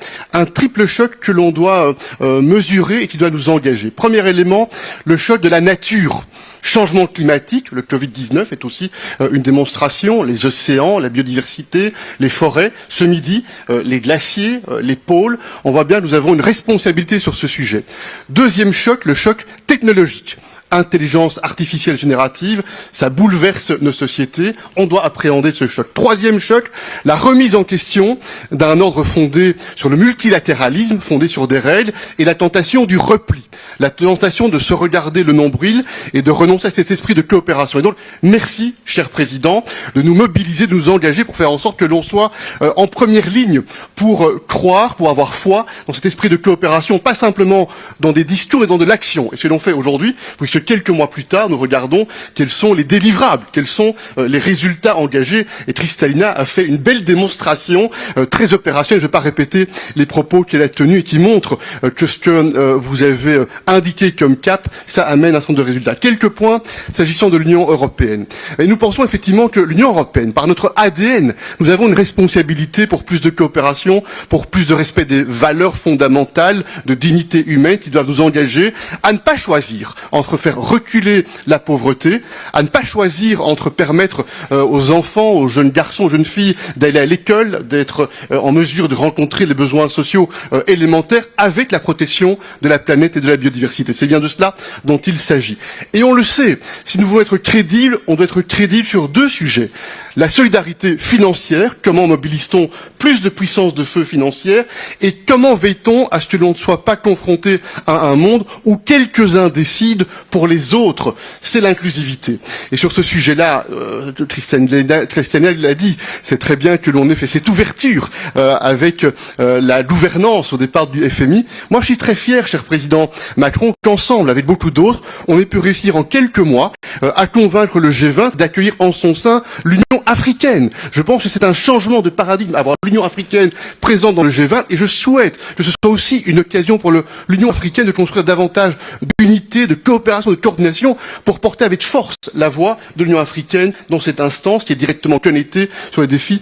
que l'on doit mesurer et qui doit nous engager. Premier élément, le choc de la nature. Changement climatique, le Covid-19 est aussi une démonstration, les océans, la biodiversité, les forêts, ce midi, les glaciers, les pôles, on voit bien que nous avons une responsabilité sur ce sujet. Deuxième choc, le choc technologique. Intelligence artificielle générative, ça bouleverse nos sociétés, on doit appréhender ce choc. Troisième choc, la remise en question d'un ordre fondé sur le multilatéralisme, fondé sur des règles, et la tentation du repli, la tentation de se regarder le nombril et de renoncer à cet esprit de coopération. Et donc, merci, cher Président, de nous mobiliser, de nous engager pour faire en sorte que l'on soit en première ligne pour croire, pour avoir foi dans cet esprit de coopération, pas simplement dans des discours et dans de l'action. Et ce que l'on fait aujourd'hui, puisque quelques mois plus tard, nous regardons quels sont les délivrables, quels sont les résultats engagés. Et Kristalina a fait une belle démonstration très opérationnelle. Je ne vais pas répéter les propos qu'elle a tenus et qui montrent que ce que vous avez indiqué comme cap, ça amène un certain nombre de résultats. Quelques points s'agissant de l'Union européenne. Et nous pensons effectivement que l'Union européenne, par notre ADN, nous avons une responsabilité pour plus de coopération, pour plus de respect des valeurs fondamentales, de dignité humaine qui doivent nous engager à ne pas choisir entre faire reculer la pauvreté, à ne pas choisir entre permettre aux enfants, aux jeunes garçons, aux jeunes filles d'aller à l'école, d'être en mesure de rencontrer les besoins sociaux élémentaires avec la protection de la planète et de la biodiversité. C'est bien de cela dont il s'agit. Et on le sait, si nous voulons être crédibles, on doit être crédibles sur deux sujets. La solidarité financière, comment mobilise-t-on plus de puissance de feu financière, et comment veille-t-on à ce que l'on ne soit pas confronté à un monde où quelques-uns décident pour les autres. C'est l'inclusivité. Et sur ce sujet-là, Kristalina l'a dit, c'est très bien que l'on ait fait cette ouverture avec la gouvernance au départ du FMI. Moi, je suis très fier, cher président Macron, qu'ensemble, avec beaucoup d'autres, on ait pu réussir en quelques mois à convaincre le G20 d'accueillir en son sein l'Union africaine. Je pense que c'est un changement de paradigme, avoir l'Union africaine présente dans le G20, et je souhaite que ce soit aussi une occasion pour l'Union africaine de construire davantage d'unité, de coopération, de coordination, pour porter avec force la voix de l'Union africaine dans cette instance qui est directement connectée sur les défis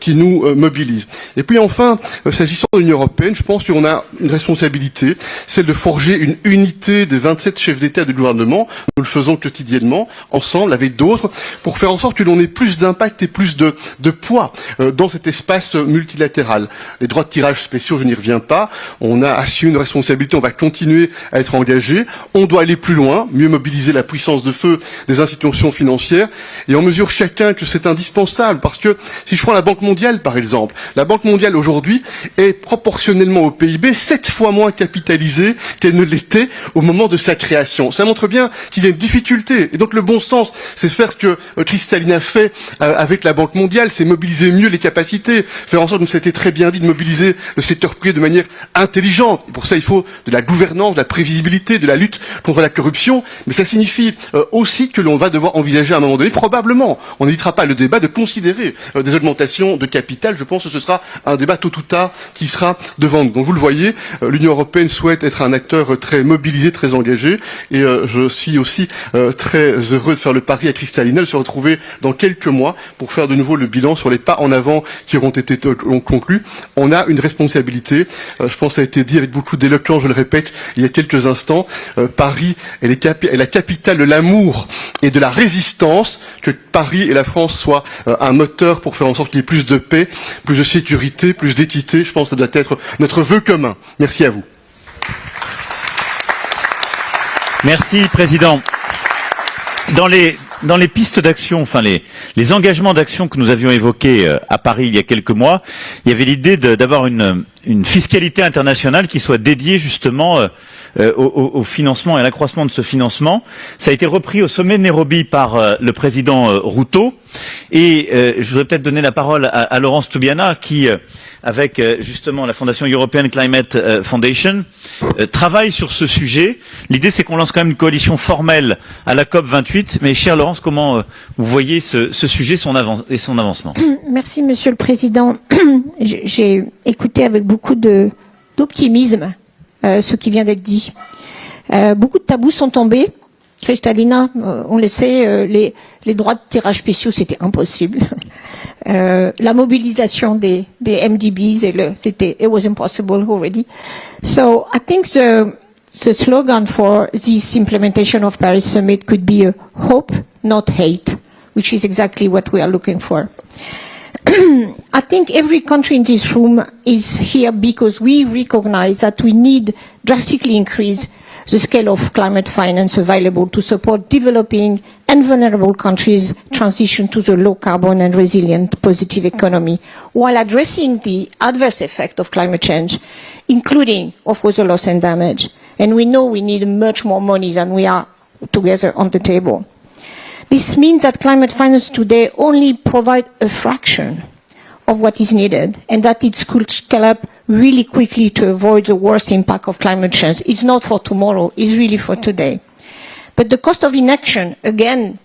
qui nous mobilisent. Et puis enfin, s'agissant de l'Union européenne, je pense qu'on a une responsabilité, celle de forger une unité des 27 chefs d'État et de gouvernement. Nous le faisons quotidiennement, ensemble, avec d'autres, pour faire en sorte que l'on ait plus d'impact et plus de poids dans cet espace multilatéral. Les droits de tirage spéciaux, je n'y reviens pas. On a assumé une responsabilité, on va continuer à être engagé. On doit aller plus loin, mieux mobiliser la puissance de feu des institutions financières, et on mesure chacun que c'est indispensable, parce que si je prends la Banque mondiale par exemple, la Banque mondiale aujourd'hui est proportionnellement au PIB 7 fois moins capitalisée qu'elle ne l'était au moment de sa création. Ça montre bien qu'il y a une difficulté, et donc le bon sens, c'est faire ce que Kristalina fait avec la Banque mondiale, c'est mobiliser mieux les capacités, faire en sorte, comme ça a été très bien dit, de mobiliser le secteur privé de manière intelligente. Et pour ça, il faut de la gouvernance, de la prévisibilité, de la lutte contre la corruption, mais ça signifie aussi que l'on va devoir envisager à un moment donné, probablement, on n'hésitera pas à le débat, de considérer des augmentations de capital. Je pense que ce sera un débat tôt ou tard qui sera devant nous. Donc vous le voyez, l'Union européenne souhaite être un acteur très mobilisé, très engagé, et je suis aussi très heureux de faire le pari à Kristalina de se retrouver dans quelques mois pour faire de nouveau le bilan sur les pas en avant qui auront été conclus. On a une responsabilité, je pense que ça a été dit avec beaucoup d'éloquence, je le répète, il y a quelques instants, Paris, elle est est la capitale de l'amour et de la résistance, que Paris et la France soient un moteur pour faire en sorte qu'il y ait plus de paix, plus de sécurité, plus d'équité. Je pense que ça doit être notre vœu commun. Merci à vous. Merci, Président. Dans les pistes d'action, enfin les engagements d'action que nous avions évoqués à Paris il y a quelques mois, il y avait l'idée d'avoir une fiscalité internationale qui soit dédiée justement au financement et à l'accroissement de ce financement. Ça a été repris au sommet de Nairobi par le président Ruto. Et je voudrais peut-être donner la parole à Laurence Toubiana qui, avec justement la Fondation European Climate Foundation, travaille sur ce sujet. L'idée, c'est qu'on lance quand même une coalition formelle à la COP 28. Mais chère Laurence, comment vous voyez ce sujet et son avancement? Merci, Monsieur le Président. J'ai écouté avec beaucoup d'optimisme ce qui vient d'être dit. Beaucoup de tabous sont tombés. Kristalina, on le sait, les droits de tirage spéciaux, c'était impossible. La mobilisation des MDBs it was impossible already. So I think the slogan for this implementation of Paris Summit could be a hope, not hate, which is exactly what we are looking for. I think every country in this room is here because we recognize that we need drastically increase the scale of climate finance available to support developing and vulnerable countries' transition to the low carbon and resilient positive economy, while addressing the adverse effect of climate change, including, of course, the loss and damage. And we know we need much more money than we are together on the table. This means that climate finance today only provides a fraction of what is needed, and that it could scale up really quickly to avoid the worst impact of climate change. It's not for tomorrow, it's really for today. But the cost of inaction, again,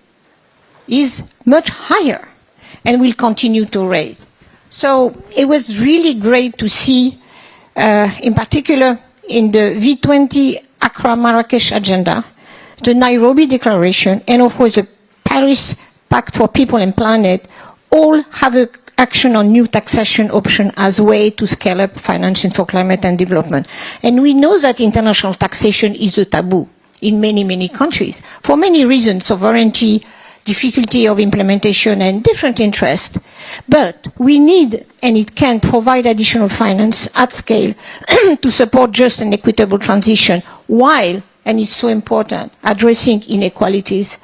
is much higher and will continue to rise. So it was really great to see, in particular in the V20 Accra Marrakesh agenda, the Nairobi Declaration, and of course the Paris Pact for People and Planet, all have a action on new taxation option as a way to scale up financing for climate and development. And we know that international taxation is a taboo in many, many countries for many reasons, sovereignty, difficulty of implementation and different interests. But we need, and it can provide additional finance at scale to support just and equitable transition while, and it's so important, addressing inequalities,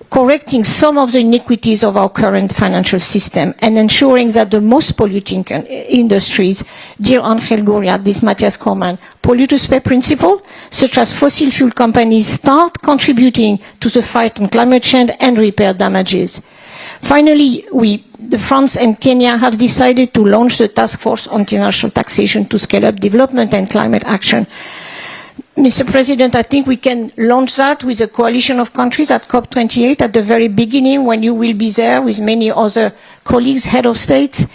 correcting some of the iniquities of our current financial system, and ensuring that the most polluting industries, dear Angel Gurria, this Matthias Kormann, polluters pay principle, such as fossil fuel companies, start contributing to the fight on climate change and repair damages. Finally, France and Kenya have decided to launch the task force on international taxation to scale up development and climate action. Mr. President, I think we can launch that with a coalition of countries at COP28 at the very beginning when you will be there with many other colleagues, head of states.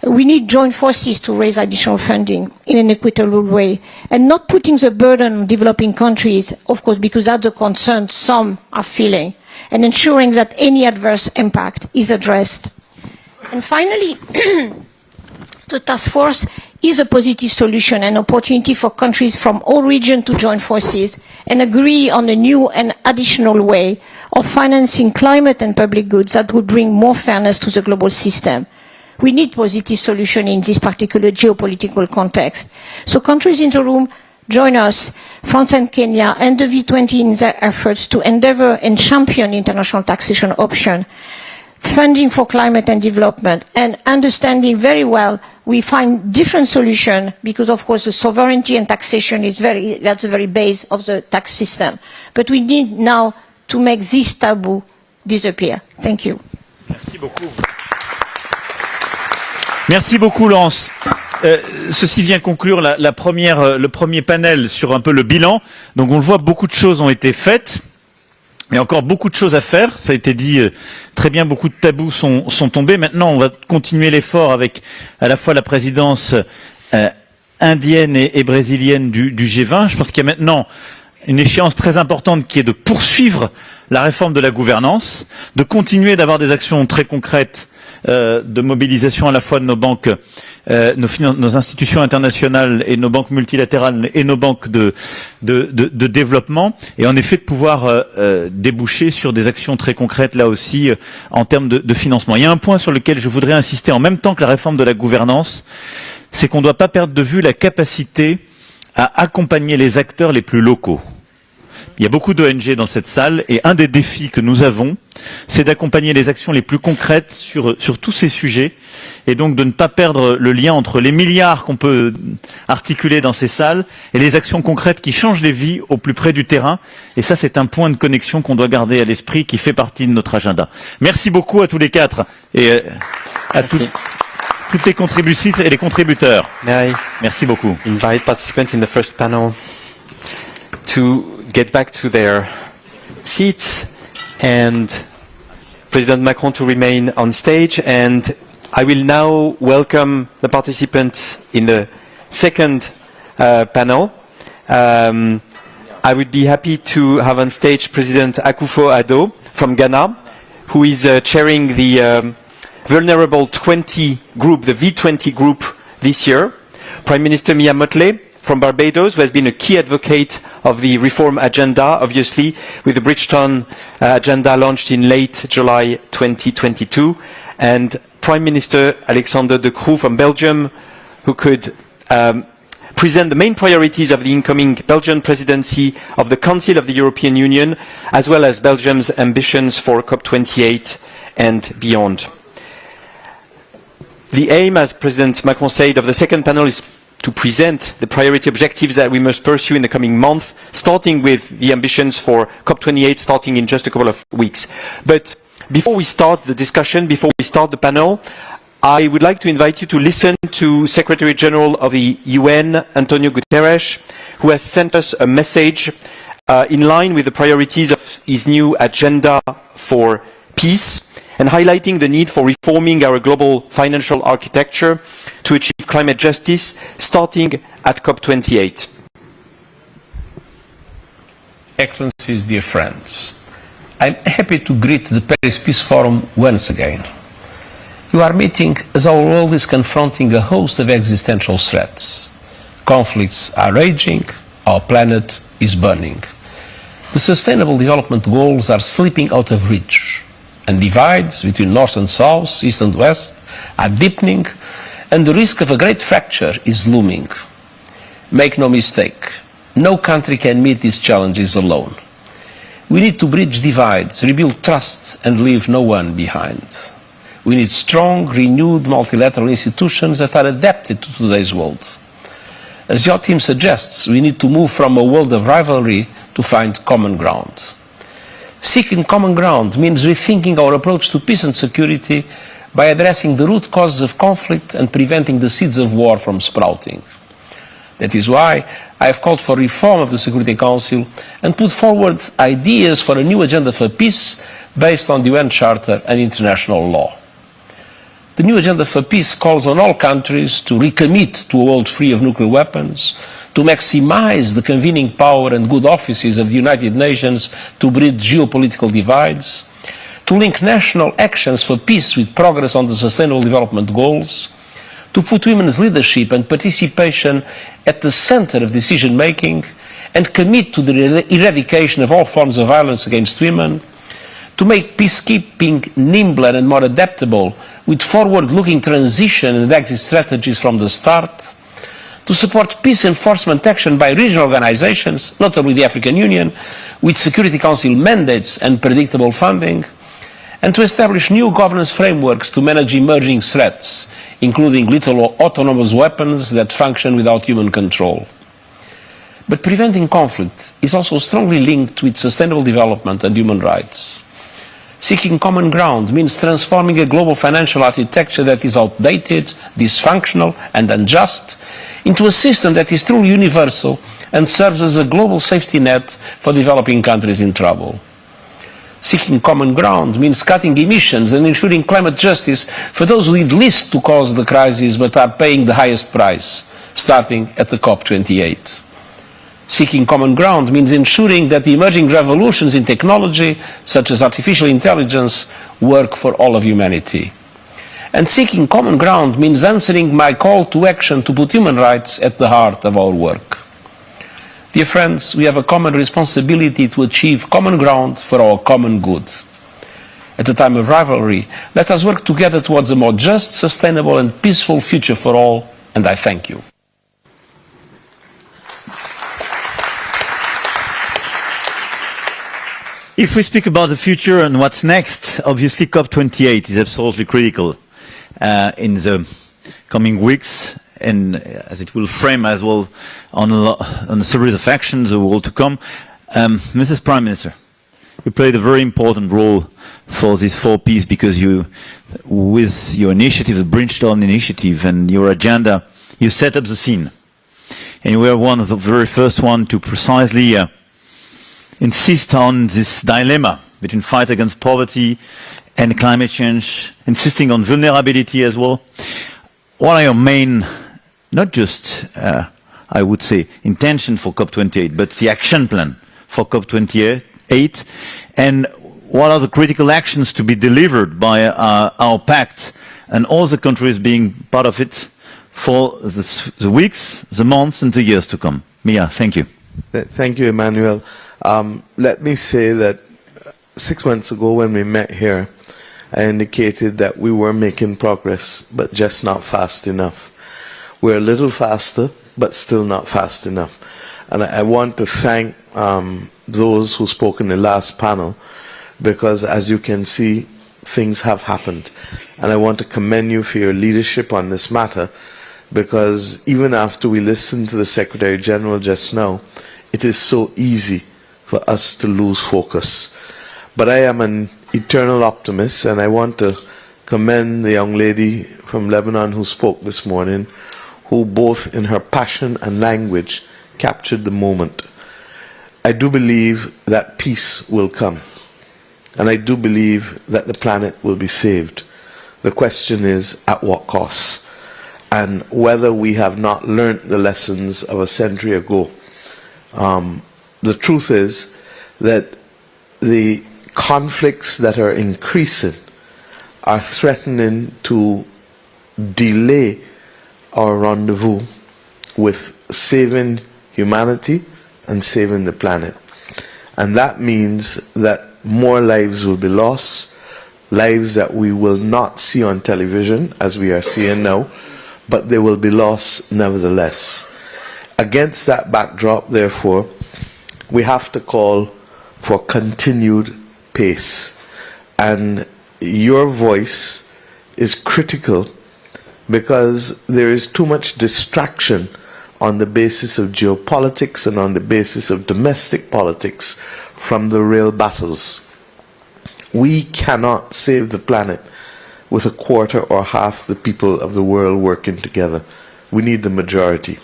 We need joint forces to raise additional funding in an equitable way and not putting the burden on developing countries, of course, because that's the concern some are feeling, and ensuring that any adverse impact is addressed. And finally, the task force is a positive solution and opportunity for countries from all regions to join forces and agree on a new and additional way of financing climate and public goods that would bring more fairness to the global system. We need positive solution in this particular geopolitical context. So countries in the room, join us, France and Kenya and the V20 in their efforts to endeavor and champion international taxation option, funding for climate and development, and understanding very well we find different solutions because, of course, the sovereignty and taxation is that's the very base of the tax system. But we need now to make this taboo disappear. Thank you. Merci beaucoup. Merci beaucoup, Laurence. Ceci vient conclure le premier panel sur un peu le bilan. Donc on le voit, beaucoup de choses ont été faites. Il y a encore beaucoup de choses à faire, ça a été dit très bien, beaucoup de tabous sont tombés. Maintenant, on va continuer l'effort avec à la fois la présidence indienne et brésilienne du G20. Je pense qu'il y a maintenant une échéance très importante qui est de poursuivre la réforme de la gouvernance, de continuer d'avoir des actions très concrètes de mobilisation à la fois de nos banques, nos institutions internationales et nos banques multilatérales et nos banques de développement, et en effet de pouvoir déboucher sur des actions très concrètes là aussi en termes de financement. Il y a un point sur lequel je voudrais insister en même temps que la réforme de la gouvernance, c'est qu'on ne doit pas perdre de vue la capacité à accompagner les acteurs les plus locaux. Il y a beaucoup d'ONG dans cette salle et un des défis que nous avons, c'est d'accompagner les actions les plus concrètes sur tous ces sujets et donc de ne pas perdre le lien entre les milliards qu'on peut articuler dans ces salles et les actions concrètes qui changent les vies au plus près du terrain. Et ça, c'est un point de connexion qu'on doit garder à l'esprit qui fait partie de notre agenda. Merci beaucoup à tous les quatre et à toutes les contributrices et les contributeurs. Merci beaucoup. Invite participants in the first panel to get back to their seats and President Macron to remain on stage. And I will now welcome the participants in the second panel. I would be happy to have on stage President Akufo-Addo from Ghana, who is chairing the Vulnerable 20 group, the V20 group this year. Prime Minister Mottley from Barbados, who has been a key advocate of the reform agenda, obviously, with the Bridgeton agenda launched in late July 2022. And Prime Minister Alexander De Croo from Belgium, who could present the main priorities of the incoming Belgian presidency of the Council of the European Union, as well as Belgium's ambitions for COP28 and beyond. The aim, as President Macron said, of the second panel is to present the priority objectives that we must pursue in the coming month, starting with the ambitions for COP28, starting in just a couple of weeks. But before we start the discussion, before we start the panel, I would like to invite you to listen to Secretary General of the UN, Antonio Guterres, who has sent us a message in line with the priorities of his new agenda for peace, and highlighting the need for reforming our global financial architecture to achieve climate justice, starting at COP28. Excellencies, dear friends, I'm happy to greet the Paris Peace Forum once again. You are meeting as our world is confronting a host of existential threats. Conflicts are raging, our planet is burning. The Sustainable Development Goals are slipping out of reach, and divides between North and South, East and West are deepening, and the risk of a great fracture is looming. Make no mistake, no country can meet these challenges alone. We need to bridge divides, rebuild trust, and leave no one behind. We need strong, renewed multilateral institutions that are adapted to today's world. As your team suggests, we need to move from a world of rivalry to find common ground. Seeking common ground means rethinking our approach to peace and security by addressing the root causes of conflict and preventing the seeds of war from sprouting. That is why I have called for reform of the Security Council and put forward ideas for a new agenda for peace based on the UN Charter and international law. The new agenda for peace calls on all countries to recommit to a world free of nuclear weapons, to maximize the convening power and good offices of the United Nations to bridge geopolitical divides, to link national actions for peace with progress on the Sustainable Development Goals, to put women's leadership and participation at the center of decision-making and commit to the eradication of all forms of violence against women, to make peacekeeping nimbler and more adaptable with forward-looking transition and exit strategies from the start, to support peace enforcement action by regional organizations, notably the African Union, with Security Council mandates and predictable funding, and to establish new governance frameworks to manage emerging threats, including lethal autonomous weapons that function without human control. But preventing conflict is also strongly linked with sustainable development and human rights. Seeking common ground means transforming a global financial architecture that is outdated, dysfunctional, and unjust into a system that is truly universal and serves as a global safety net for developing countries in trouble. Seeking common ground means cutting emissions and ensuring climate justice for those who did least to cause the crisis but are paying the highest price, starting at the COP28. Seeking common ground means ensuring that the emerging revolutions in technology, such as artificial intelligence, work for all of humanity. And seeking common ground means answering my call to action to put human rights at the heart of our work. Dear friends, we have a common responsibility to achieve common ground for our common good. At a time of rivalry, let us work together towards a more just, sustainable and peaceful future for all, and I thank you. If we speak about the future and what's next, obviously COP28 is absolutely critical in the coming weeks, and as it will frame as well on a series of actions the world to come. Mrs. Prime Minister, you played a very important role for this 4Ps because you, with your initiative, the Bridgestone initiative and your agenda, you set up the scene. And you were one of the very first one to precisely insist on this dilemma between fight against poverty and climate change, insisting on vulnerability as well. What are your main, not just, I would say, intention for COP28, but the action plan for COP28? And what are the critical actions to be delivered by our Pact and all the countries being part of it for the weeks, the months and the years to come? Mia, thank you. Thank you, Emmanuel. Let me say that 6 months ago when we met here, I indicated that we were making progress, but just not fast enough. We're a little faster, but still not fast enough. And I want to thank those who spoke in the last panel, because as you can see, things have happened. And I want to commend you for your leadership on this matter, because even after we listened to the Secretary General just now, it is so easy for us to lose focus. But I am an eternal optimist, and I want to commend the young lady from Lebanon who spoke this morning, who both in her passion and language captured the moment. I do believe that peace will come, and I do believe that the planet will be saved. The question is, at what cost? And whether we have not learnt the lessons of a century ago. The truth is that the conflicts that are increasing are threatening to delay our rendezvous with saving humanity and saving the planet. And that means that more lives will be lost, lives that we will not see on television as we are seeing now, but they will be lost nevertheless. Against that backdrop, therefore, we have to call for continued pace. And your voice is critical because there is too much distraction on the basis of geopolitics and on the basis of domestic politics from the real battles. We cannot save the planet with a quarter or half the people of the world working together. We need the majority.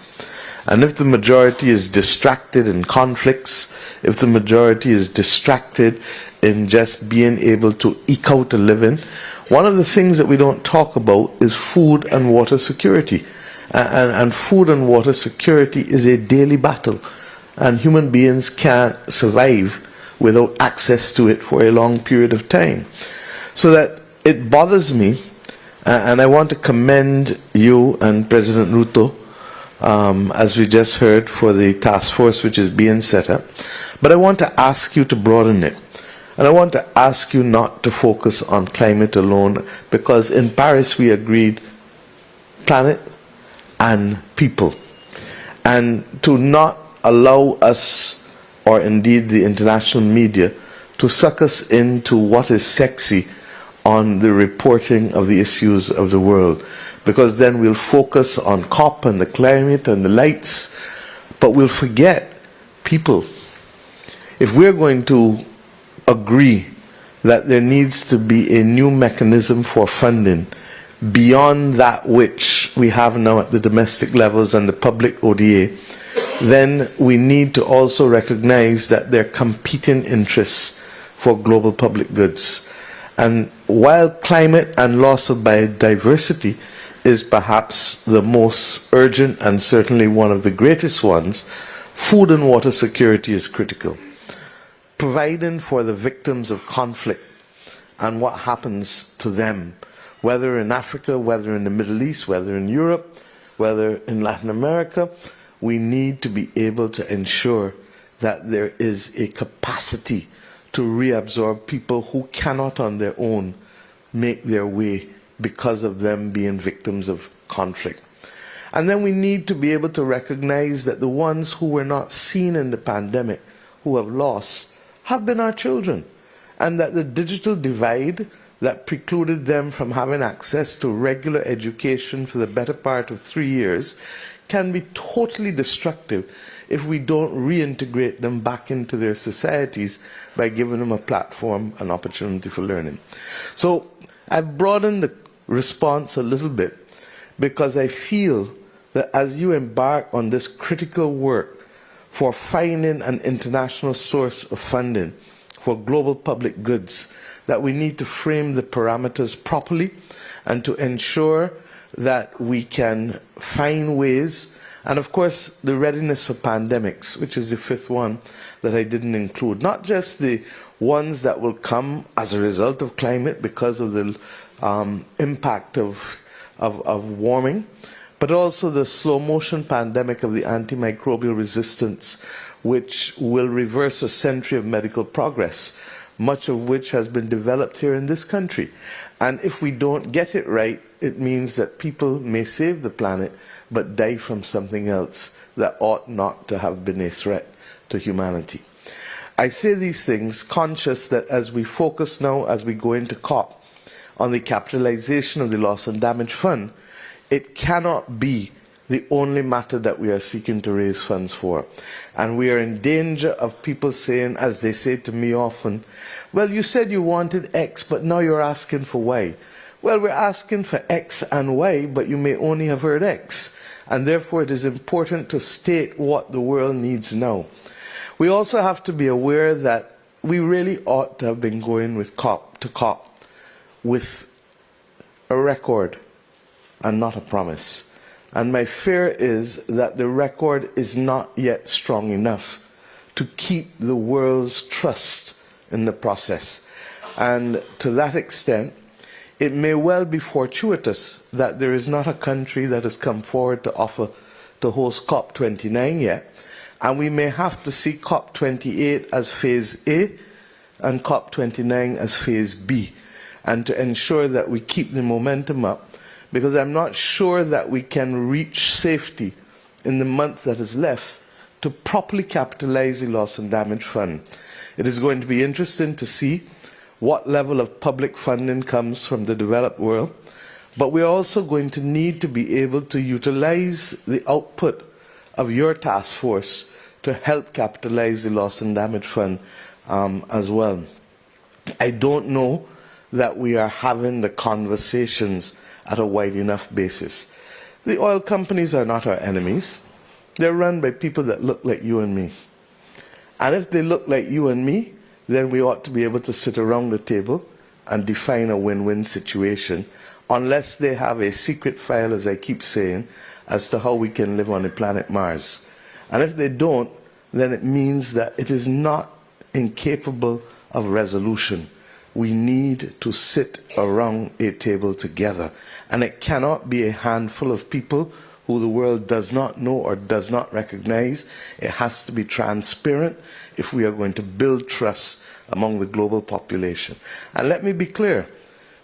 And if the majority is distracted in conflicts, if the majority is distracted in just being able to eke out a living, one of the things that we don't talk about is food and water security. And food and water security is a daily battle. And human beings can't survive without access to it for a long period of time. So that it bothers me, and I want to commend you and President Ruto, as we just heard, for the task force which is being set up. But I want to ask you to broaden it. And I want to ask you not to focus on climate alone, because in Paris we agreed planet and people. And to not allow us, or indeed the international media, to suck us into what is sexy on the reporting of the issues of the world. Because then we'll focus on COP and the climate and the lights, but we'll forget people. If we're going to agree that there needs to be a new mechanism for funding beyond that which we have now at the domestic levels and the public ODA, then we need to also recognize that there are competing interests for global public goods. And while climate and loss of biodiversity is perhaps the most urgent and certainly one of the greatest ones, food and water security is critical. Providing for the victims of conflict and what happens to them, whether in Africa, whether in the Middle East, whether in Europe, whether in Latin America, we need to be able to ensure that there is a capacity to reabsorb people who cannot on their own make their way because of them being victims of conflict. And then we need to be able to recognize that the ones who were not seen in the pandemic, who have lost, have been our children, and that the digital divide that precluded them from having access to regular education for the better part of 3 years can be totally destructive if we don't reintegrate them back into their societies by giving them a platform, an opportunity for learning. So I've broadened the response a little bit because I feel that as you embark on this critical work for finding an international source of funding for global public goods, that we need to frame the parameters properly and to ensure that we can find ways, and of course the readiness for pandemics, which is the fifth one that I didn't include, not just the ones that will come as a result of climate because of the impact of warming, but also the slow motion pandemic of the antimicrobial resistance, which will reverse a century of medical progress, much of which has been developed here in this country. And if we don't get it right, it means that people may save the planet, but die from something else that ought not to have been a threat to humanity. I say these things conscious that as we focus now, as we go into COP, on the capitalization of the Loss and Damage Fund, it cannot be the only matter that we are seeking to raise funds for. And we are in danger of people saying, as they say to me often, well, you said you wanted X, but now you're asking for Y. Well, we're asking for X and Y, but you may only have heard X. And therefore, it is important to state what the world needs now. We also have to be aware that we really ought to have been going with COP to COP with a record and not a promise. And my fear is that the record is not yet strong enough to keep the world's trust in the process. And to that extent, it may well be fortuitous that there is not a country that has come forward to offer to host COP29 yet, and we may have to see COP28 as phase A and COP29 as phase B, and to ensure that we keep the momentum up, because I'm not sure that we can reach safety in the month that is left to properly capitalize the Loss and Damage Fund. It is going to be interesting to see what level of public funding comes from the developed world, but we're also going to need to be able to utilize the output of your task force to help capitalize the Loss and Damage Fund as well. I don't know that we are having the conversations at a wide enough basis. The oil companies are not our enemies. They're run by people that look like you and me. And if they look like you and me, then we ought to be able to sit around the table and define a win-win situation, unless they have a secret file, as I keep saying, as to how we can live on the planet Mars. And if they don't, then it means that it is not incapable of resolution. We need to sit around a table together. And it cannot be a handful of people who the world does not know or does not recognize. It has to be transparent if we are going to build trust among the global population. And let me be clear,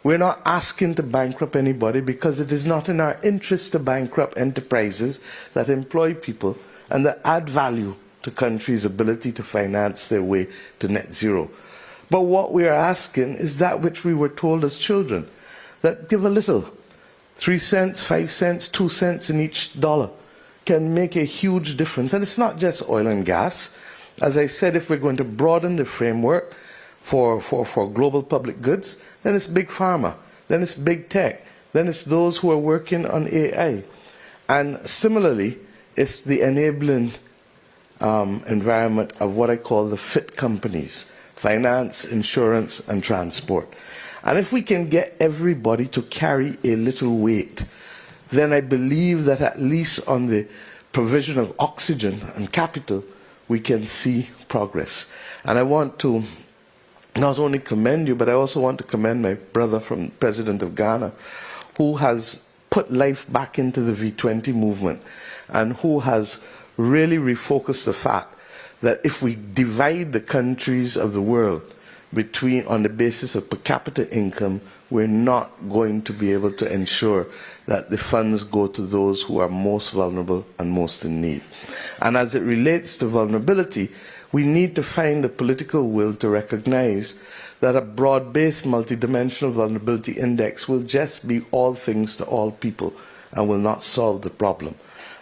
we're not asking to bankrupt anybody, because it is not in our interest to bankrupt enterprises that employ people and that add value to countries' ability to finance their way to net zero. But what we are asking is that which we were told as children, that give a little, 3 cents, 5 cents, 2 cents in each dollar can make a huge difference. And it's not just oil and gas. As I said, if we're going to broaden the framework for global public goods, then it's big pharma, then it's big tech, then it's those who are working on AI. And similarly, it's the enabling environment of what I call the fit companies: finance, insurance, and transport. And if we can get everybody to carry a little weight, then I believe that at least on the provision of oxygen and capital, we can see progress. And I want to not only commend you, but I also want to commend my brother from President of Ghana, who has put life back into the V20 movement and who has really refocused the fact that if we divide the countries of the world on the basis of per capita income, we're not going to be able to ensure that the funds go to those who are most vulnerable and most in need. And as it relates to vulnerability, we need to find the political will to recognize that a broad-based multidimensional vulnerability index will just be all things to all people and will not solve the problem.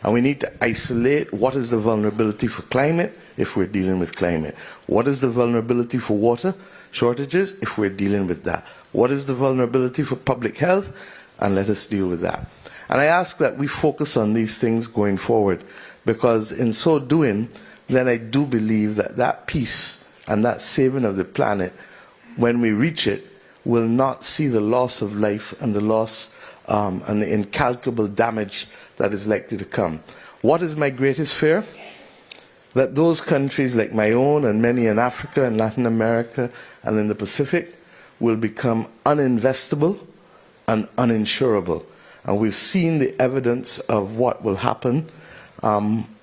And we need to isolate what is the vulnerability for climate if we're dealing with climate. What is the vulnerability for water shortages if we're dealing with that? What is the vulnerability for public health? And let us deal with that. And I ask that we focus on these things going forward, because in so doing, then I do believe that that peace and that saving of the planet, when we reach it, will not see the loss of life and the loss and the incalculable damage that is likely to come. What is my greatest fear? That those countries like my own and many in Africa and Latin America and in the Pacific will become uninvestable and uninsurable. And we've seen the evidence of what will happen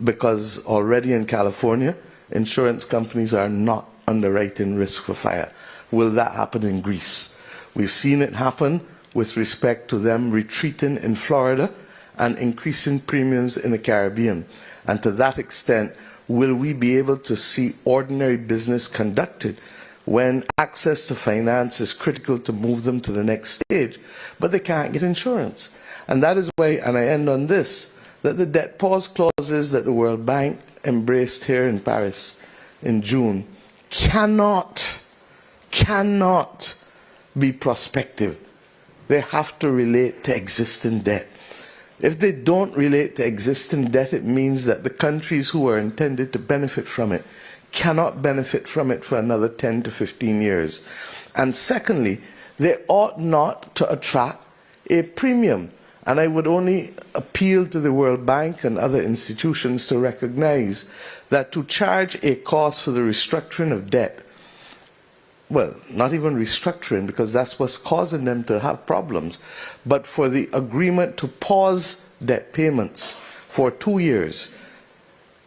because already in California, insurance companies are not underwriting risk for fire. Will that happen in Greece? We've seen it happen with respect to them retreating in Florida and increasing premiums in the Caribbean. And to that extent, will we be able to see ordinary business conducted when access to finance is critical to move them to the next stage, but they can't get insurance? And that is why, and I end on this, that the debt pause clauses that the World Bank embraced here in Paris in June cannot be prospective. They have to relate to existing debt. If they don't relate to existing debt, it means that the countries who are intended to benefit from it cannot benefit from it for another 10 to 15 years. And secondly, they ought not to attract a premium. And I would only appeal to the World Bank and other institutions to recognize that to charge a cost for the restructuring of debt, well, not even restructuring, because that's what's causing them to have problems, but for the agreement to pause debt payments for 2 years,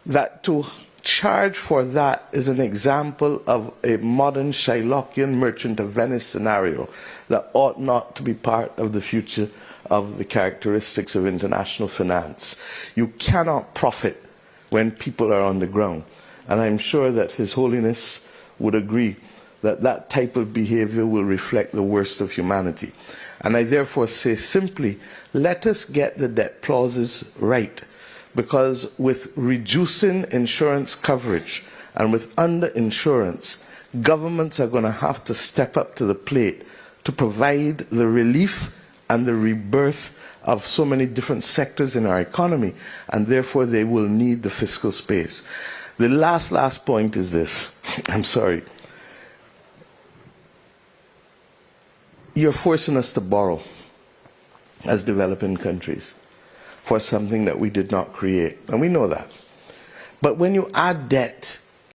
that to charge for that is an example of a modern Shylockian Merchant of Venice scenario that ought not to be part of the future of the characteristics of international finance. You cannot profit when people are on the ground. And I'm sure that His Holiness would agree that that type of behavior will reflect the worst of humanity. And I therefore say simply, let us get the debt clauses right, because with reducing insurance coverage and with underinsurance, governments are going to have to step up to the plate to provide the relief and the rebirth of so many different sectors in our economy, and therefore they will need the fiscal space. The last point is this. I'm sorry. You're forcing us to borrow as developing countries for something that we did not create, and we know that. But when you add debt